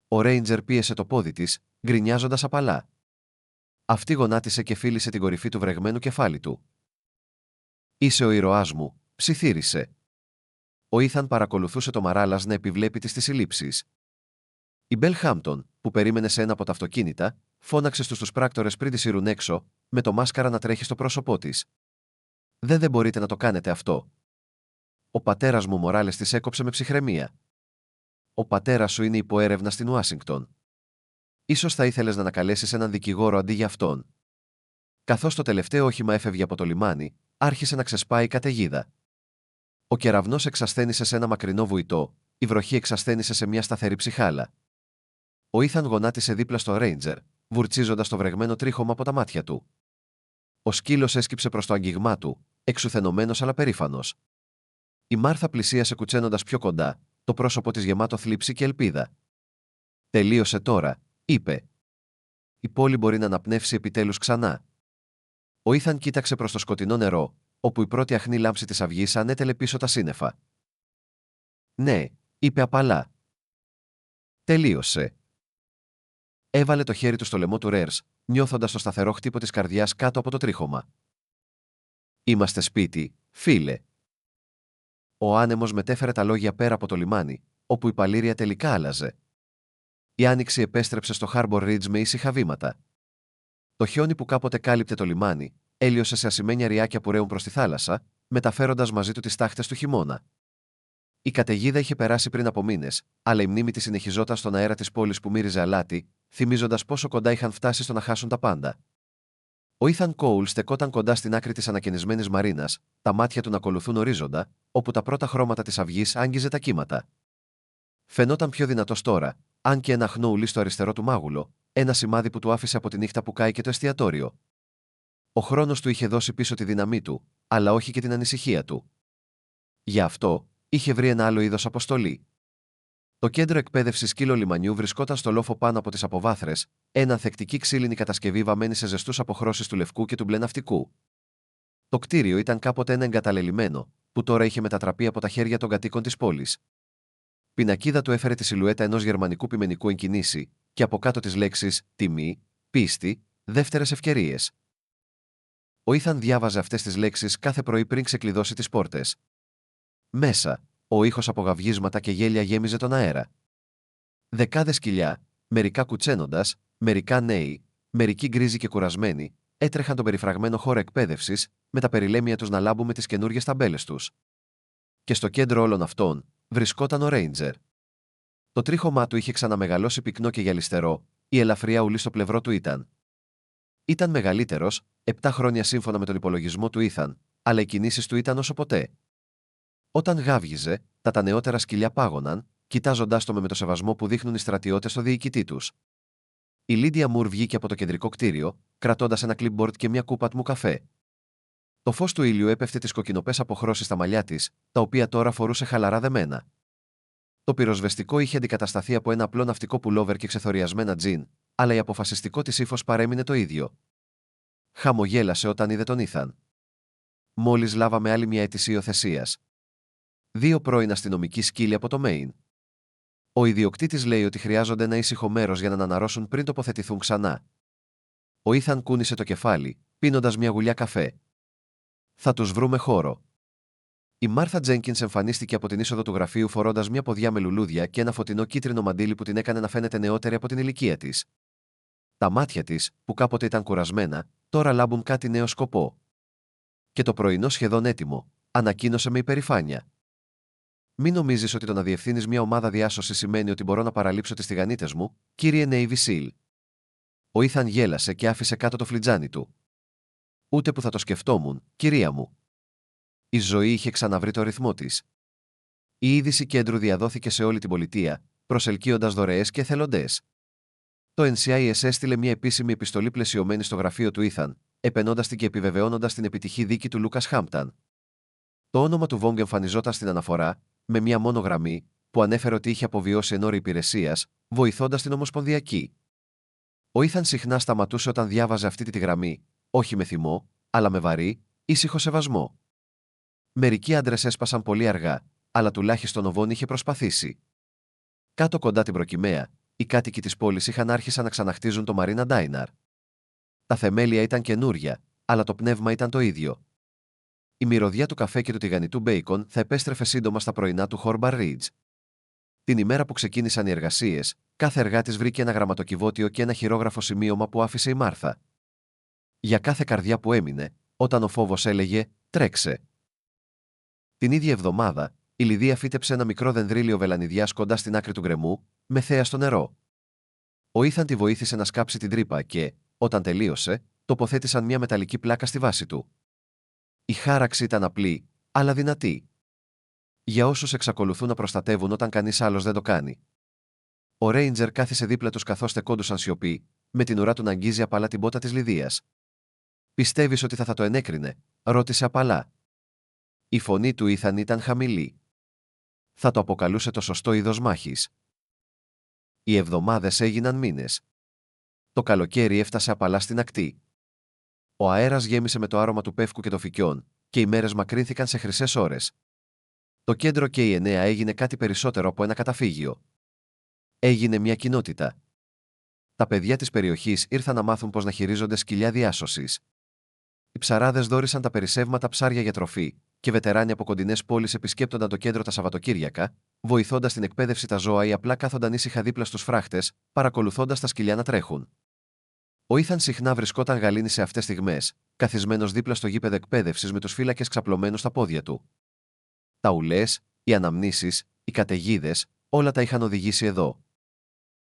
Ο Ρέιντζερ πίεσε το πόδι της, γκρινιάζοντας απαλά. Αυτή γονάτισε και φίλησε την κορυφή του βρεγμένου κεφάλι του. «Είσαι ο ήρωάς μου», ψιθύρισε. Ο Ήθαν παρακολουθούσε το Μαράλας να επιβλέπει τις συλλήψεις. Η Μπέλ Χάμπτον, που περίμενε σε ένα από τα αυτοκίνητα, φώναξε στους πράκτορες πριν τη σύρουν έξω, με το μάσκαρα να τρέχει στο πρόσωπό της. Δεν μπορείτε να το κάνετε αυτό». «Ο πατέρας μου», Μοράλες της έκοψε με ψυχραιμία. «Ο πατέρας σου είναι υποέρευνα στην Ουάσιγκτον. Ίσως θα ήθελες να ανακαλέσεις έναν δικηγόρο αντί για αυτόν». Καθώς το τελευταίο όχημα έφευγε από το λιμάνι, άρχισε να ξεσπάει η καταιγίδα. Ο κεραυνός εξασθένησε σε ένα μακρινό βουητό, η βροχή εξασθένησε σε μια σταθερή ψυχάλα. Ο Ήθαν γονάτισε δίπλα στο Ρέιντζερ, βουρτσίζοντας το βρεγμένο τρίχωμα από τα μάτια του. Ο σκύλος έσκυψε προς το αγγίγμά του, εξουθενωμένος αλλά περήφανος. Η Μάρθα πλησίασε κουτσένοντας πιο κοντά, το πρόσωπο της γεμάτο θλίψη και ελπίδα. «Τελείωσε τώρα», είπε. «Η πόλη μπορεί να αναπνεύσει επιτέλους ξανά». Ο Ήθαν κοίταξε προς το σκοτεινό νερό, όπου η πρώτη αχνή λάμψη της αυγής ανέτελε πίσω τα σύννεφα. «Ναι», είπε απαλά. «Τελείωσε». Έβαλε το χέρι του στο λαιμό του Ρέρς, νιώθοντας το σταθερό χτύπο της καρδιάς κάτω από το τρίχωμα. «Είμαστε σπίτι, φίλε». Ο άνεμος μετέφερε τα λόγια πέρα από το λιμάνι, όπου η παλήρια τελικά άλλαζε. Η άνοιξη επέστρεψε στο Harbor Ridge με ήσυχα βήματα. Το χιόνι που κάποτε κάλυπτε το λιμάνι, έλειωσε σε ασημένια ριάκια που ρέουν προς τη θάλασσα, μεταφέροντας μαζί του τις τάχτες του χειμώνα. Η καταιγίδα είχε περάσει πριν από μήνες, αλλά η μνήμη της συνεχιζόταν στον αέρα της πόλης που μύριζε αλάτι, θυμίζοντας πόσο κοντά είχαν φτάσει στο να χάσουν τα πάντα. Ο Ήθαν Κόουλ στεκόταν κοντά στην άκρη της ανακαινισμένης μαρίνας, τα μάτια του να ακολουθούν ορίζοντα, όπου τα πρώτα χρώματα της αυγής άγγιζε τα κύματα. Φαινόταν πιο δυνατός τώρα, αν και ένα χνόουλι στο αριστερό του μάγουλο, ένα σημάδι που του άφησε από τη νύχτα που κάηκε το εστιατόριο. Ο χρόνος του είχε δώσει πίσω τη δύναμή του, αλλά όχι και την ανησυχία του. Γι' αυτό, είχε βρει ένα άλλο είδος αποστολή. Το κέντρο εκπαίδευσης σκύλο λιμανιού βρισκόταν στο λόφο πάνω από τις αποβάθρες, ένα ανθεκτική ξύλινη κατασκευή βαμμένη σε ζεστούς αποχρώσεις του λευκού και του μπλε ναυτικού. Το κτίριο ήταν κάποτε ένα εγκαταλελειμμένο, που τώρα είχε μετατραπεί από τα χέρια των κατοίκων της πόλης. Πινακίδα του έφερε τη σιλουέτα ενός γερμανικού πιμενικού εν κινήσει, και από κάτω τις λέξεις «τιμή», «πίστη», «δεύτερες ευκαιρίες». Ο Ήθαν διάβαζε αυτές τις λέξεις κάθε πρωί πριν ξεκλειδώσει τις πόρτες. Μέσα, ο ήχος από γαυγίσματα και γέλια γέμιζε τον αέρα. Δεκάδες σκυλιά, μερικά κουτσένοντας, μερικά νέοι, μερικοί γκρίζοι και κουρασμένοι, έτρεχαν τον περιφραγμένο χώρο εκπαίδευσης, με τα περιλέμια τους να λάμπουν με τις καινούριες ταμπέλες τους. Και στο κέντρο όλων αυτών βρισκόταν ο Ρέιντζερ. Το τρίχωμά του είχε ξαναμεγαλώσει πυκνό και γυαλιστερό, η ελαφριά ουλή στο πλευρό του ήταν. Ήταν μεγαλύτερος, 7 χρόνια σύμφωνα με τον υπολογισμό του Ήθαν, αλλά οι κινήσεις του ήταν όσο ποτέ. Όταν γάβγιζε, τα νεότερα σκυλιά πάγωναν, κοιτάζοντάς το με το σεβασμό που δείχνουν οι στρατιώτες στο διοικητή τους. Η Λίντια Μουρ βγήκε από το κεντρικό κτίριο, κρατώντας ένα clipboard και μια κούπα τμού καφέ. Το φως του ήλιου έπεφτε τις κοκκινοπές αποχρώσεις στα μαλλιά της, τα οποία τώρα φορούσε χαλαρά δεμένα. Το πυροσβεστικό είχε αντικατασταθεί από ένα απλό ναυτικό πουλόβερ και ξεθοριασμένα τζιν, αλλά η αποφασιστικό της ύφος παρέμεινε το ίδιο. Χαμογέλασε όταν είδε τον Ήθαν. Μόλις λάβαμε άλλη μια αίτηση υιοθεσίας. 2 πρώην αστυνομικοί σκύλοι από το Μέιν. Ο ιδιοκτήτης λέει ότι χρειάζονται ένα ήσυχο μέρος για να αναρρώσουν πριν τοποθετηθούν ξανά. Ο Ήθαν κούνησε το κεφάλι, πίνοντας μια γουλιά καφέ. Θα τους βρούμε χώρο. Η Μάρθα Τζένκινς εμφανίστηκε από την είσοδο του γραφείου φορώντας μια ποδιά με λουλούδια και ένα φωτεινό κίτρινο μαντίλι που την έκανε να φαίνεται νεότερη από την ηλικία της. Τα μάτια της, που κάποτε ήταν κουρασμένα, τώρα λάμπουν κάτι νέο σκοπό. Και το πρωινό σχεδόν έτοιμο, ανακοίνωσε με υπερηφάνεια. Μην νομίζεις ότι το να διευθύνεις μια ομάδα διάσωσης σημαίνει ότι μπορώ να παραλείψω τις τηγανίτες μου, κύριε Navy SEAL. Ο Ήθαν γέλασε και άφησε κάτω το φλιτζάνι του. Ούτε που θα το σκεφτόμουν, κυρία μου. Η ζωή είχε ξαναβρει το ρυθμό της. Η είδηση κέντρου διαδόθηκε σε όλη την πολιτεία, προσελκύοντας δωρεές και εθελοντές. Το NCIS έστειλε μια επίσημη επιστολή πλαισιωμένη στο γραφείο του Ήθαν, επενώντας την και επιβεβαιώνοντας την επιτυχή δίκη του Λούκας Χάμπταν. Το όνομα του Βόγκ εμφανιζόταν στην αναφορά, με μια μόνο γραμμή, που ανέφερε ότι είχε αποβιώσει εν όρη υπηρεσίας, βοηθώντας την Ομοσπονδιακή. Ο Ήθαν συχνά σταματούσε όταν διάβαζε αυτή τη γραμμή, όχι με θυμό, αλλά με βαρύ, ήσυχο σεβασμό. Μερικοί άντρες έσπασαν πολύ αργά, αλλά τουλάχιστον ο Βόν είχε προσπαθήσει. Κάτω κοντά την προκυμαία, οι κάτοικοι της πόλης είχαν άρχισα να ξαναχτίζουν το Marina Diner. Τα θεμέλια ήταν καινούρια, αλλά το πνεύμα ήταν το ίδιο. Η μυρωδιά του καφέ και του τηγανιτού μπέικον θα επέστρεφε σύντομα στα πρωινά του Harbor Ridge. Την ημέρα που ξεκίνησαν οι εργασίες, κάθε εργάτης βρήκε ένα γραμματοκιβώτιο και ένα χειρόγραφο σημείωμα που άφησε η Μάρθα. Για κάθε καρδιά που έμεινε, όταν ο φόβος έλεγε «τρέξε». Την ίδια εβδομάδα, η Λιδία φύτεψε ένα μικρό δενδρίλιο βελανιδιάς κοντά στην άκρη του γκρεμού, με θέα στο νερό. Ο Ήθαν τη βοήθησε να σκάψει την τρύπα και, όταν τελείωσε, τοποθέτησαν μια μεταλλική πλάκα στη βάση του. Η χάραξη ήταν απλή, αλλά δυνατή. Για όσους εξακολουθούν να προστατεύουν όταν κανείς άλλος δεν το κάνει. Ο Ρέιντζερ κάθισε δίπλα τους καθώς στεκόντουσαν σιωπή, με την ουρά του να αγγίζει απαλά την πότα της Λιδίας. «Πιστεύεις ότι θα το ενέκρινε?» ρώτησε απαλά. Η φωνή του Ήθαν ήταν χαμηλή. Θα το αποκαλούσε το σωστό είδος μάχης. Οι εβδομάδες έγιναν μήνες. Το καλοκαίρι έφτασε απαλά στην ακτή. Ο αέρας γέμισε με το άρωμα του πεύκου και των φυκιών, και οι μέρες μακρύνθηκαν σε χρυσές ώρες. Το κέντρο και η Εννέα έγινε κάτι περισσότερο από ένα καταφύγιο. Έγινε μια κοινότητα. Τα παιδιά της περιοχής ήρθαν να μάθουν πώς να χειρίζονται σκυλιά διάσωσης. Οι ψαράδες δώρισαν τα περισσεύματα ψάρια για τροφή, και βετεράνοι από κοντινές πόλεις επισκέπτονταν το κέντρο τα Σαββατοκύριακα, βοηθώντας την εκπαίδευση τα ζώα ή απλά κάθονταν ήσυχα δίπλα στους φράχτες, παρακολουθώντας τα σκυλιά να τρέχουν. Ο Ήθαν συχνά βρισκόταν γαλήνη σε αυτές στιγμές, καθισμένος δίπλα στο γήπεδο εκπαίδευσης με τους φύλακες ξαπλωμένους στα πόδια του. Τα ουλές, οι αναμνήσεις, οι καταιγίδες, όλα τα είχαν οδηγήσει εδώ.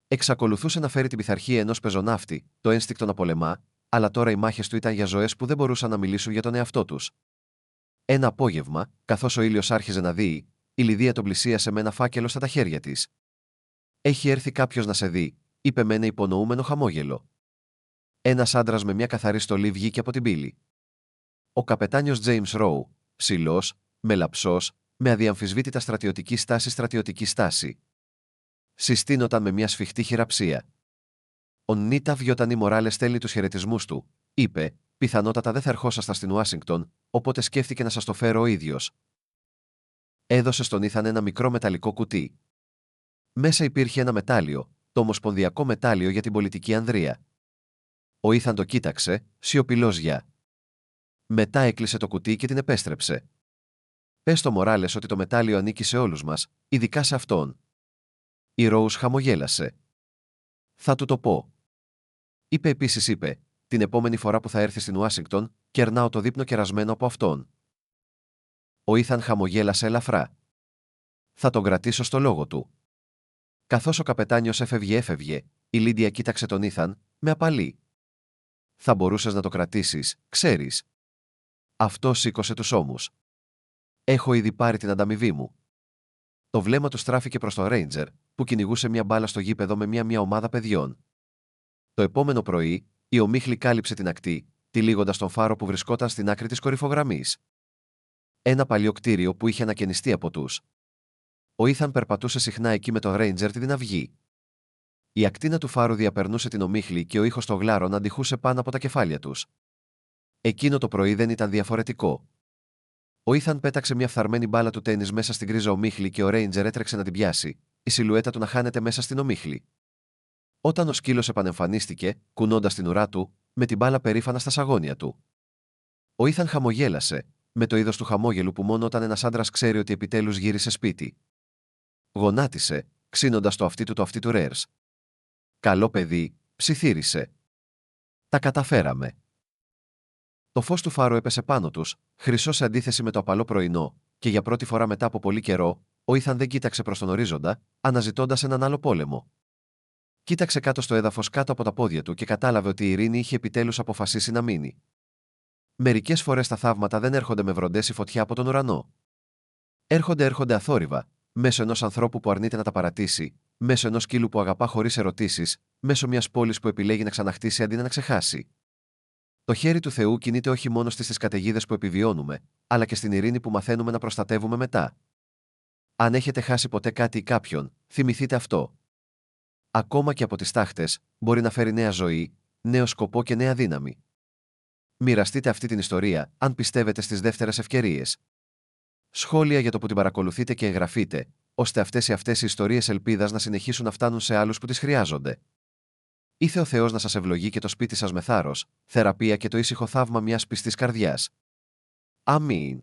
Εξακολουθούσε να φέρει την πειθαρχία ενός πεζοναύτη, το ένστικτο να πολεμά, αλλά τώρα οι μάχες του ήταν για ζωές που δεν μπορούσαν να μιλήσουν για τον εαυτό τους. Ένα απόγευμα, καθώς ο ήλιος άρχιζε να δείει, η Λιδία τον πλησίασε με ένα φάκελο στα τα χέρια της. «Έχει έρθει κάποιος να σε δει», είπε με ένα υπονοούμενο χαμόγελο. Ένας άντρας με μια καθαρή στολή βγήκε από την πύλη. Ο καπετάνιος James Rowe, ψηλός, μελαψός, με αδιαμφισβήτητα στρατιωτική στάση. Συστήνονταν με μια σφιχτή χειραψία. «Ο Νίτα Βιωτανή Μοράλες στέλνει τους χαιρετισμούς του», είπε, «πιθανότατα δεν θα ερχόσασταν στην Ουάσιγκτον, οπότε σκέφτηκε να σας το φέρω ο ίδιος». Έδωσε στον Ήθαν ένα μικρό μεταλλικό κουτί. Μέσα υπήρχε ένα μετάλλιο, το ομοσπονδιακό μετάλλιο για την πολιτική ανδρεία. Ο Ήθαν το κοίταξε, σιωπηλός για. Μετά έκλεισε το κουτί και την επέστρεψε. «Πες στο Μοράλες ότι το μετάλλιο ανήκει σε όλους μας, ειδικά σε αυτόν». Η Ρόουζ χαμογέλασε. «Θα του το πω». Είπε, «την επόμενη φορά που θα έρθει στην Ουάσιγκτον, κερνάω το δείπνο κερασμένο από αυτόν». Ο Ήθαν χαμογέλασε ελαφρά. «Θα τον κρατήσω στο λόγο του». Καθώς ο καπετάνιος έφευγε, η Λίντια κοίταξε τον Ήθαν, με απαλή. «Θα μπορούσες να το κρατήσεις, ξέρεις». Αυτό σήκωσε τους ώμους. «Έχω ήδη πάρει την ανταμοιβή μου». Το βλέμμα του στράφηκε προς τον Ρέιντζερ, που κυνηγούσε μια μπάλα στο γήπεδο με μια ομάδα παιδιών. Το επόμενο πρωί, η ομίχλη κάλυψε την ακτή, τυλίγοντας τον φάρο που βρισκόταν στην άκρη της κορυφογραμμής. Ένα παλιό κτίριο που είχε ανακαινιστεί από τους. Ο Ήθαν περπατούσε συχνά εκεί με τον Ρέιντζερ την αυγή. Η ακτίνα του φάρου διαπερνούσε την ομίχλη και ο ήχος των γλάρων αντιχούσε πάνω από τα κεφάλια τους. Εκείνο το πρωί δεν ήταν διαφορετικό. Ο Ήθαν πέταξε μια φθαρμένη μπάλα του τένις μέσα στην γκρίζα ομίχλη και ο Ρέιντζερ έτρεξε να την πιάσει, η σιλουέτα του να χάνεται μέσα στην ομίχλη. Όταν ο σκύλος επανεμφανίστηκε, κουνώντας την ουρά του, με την μπάλα περήφανα στα σαγόνια του. Ο Ήθαν χαμογέλασε, με το είδος του χαμόγελου που μόνο όταν ένας άντρας ξέρει ότι επιτέλους γύρισε σπίτι. Γονάτισε, ξύνοντας το αυτί του Ρέρς. «Καλό παιδί», ψιθύρισε. «Τα καταφέραμε». Το φως του φάρου έπεσε πάνω τους, χρυσό σε αντίθεση με το απαλό πρωινό, και για πρώτη φορά μετά από πολύ καιρό, ο Ήθαν δεν κοίταξε προς τον ορίζοντα, αναζητώντας έναν άλλο πόλεμο. Κοίταξε κάτω στο έδαφος κάτω από τα πόδια του και κατάλαβε ότι η ειρήνη είχε επιτέλους αποφασίσει να μείνει. Μερικές φορές τα θαύματα δεν έρχονται με βροντές ή φωτιά από τον ουρανό. Έρχονται αθόρυβα, μέσω ενός ανθρώπου που αρνείται να τα παρατήσει, μέσω ενός σκύλου που αγαπά χωρίς ερωτήσεις, μέσω μιας πόλης που επιλέγει να ξαναχτίσει αντί να ξεχάσει. Το χέρι του Θεού κινείται όχι μόνο στις καταιγίδες που επιβιώνουμε, αλλά και στην ειρήνη που μαθαίνουμε να προστατεύουμε μετά. Αν έχετε χάσει ποτέ κάτι ή κάποιον, θυμηθείτε αυτό. Ακόμα και από τις τάχτες, μπορεί να φέρει νέα ζωή, νέο σκοπό και νέα δύναμη. Μοιραστείτε αυτή την ιστορία, αν πιστεύετε στις δεύτερες ευκαιρίες. Σχόλια για το που την παρακολουθείτε και εγγραφείτε, ώστε αυτές οι ιστορίες ελπίδας να συνεχίσουν να φτάνουν σε άλλους που τις χρειάζονται. Ήθε ο Θεός να σας ευλογεί και το σπίτι σας με θάρρος, θεραπεία και το ήσυχο θαύμα μιας πιστής καρδιάς. Αμήν.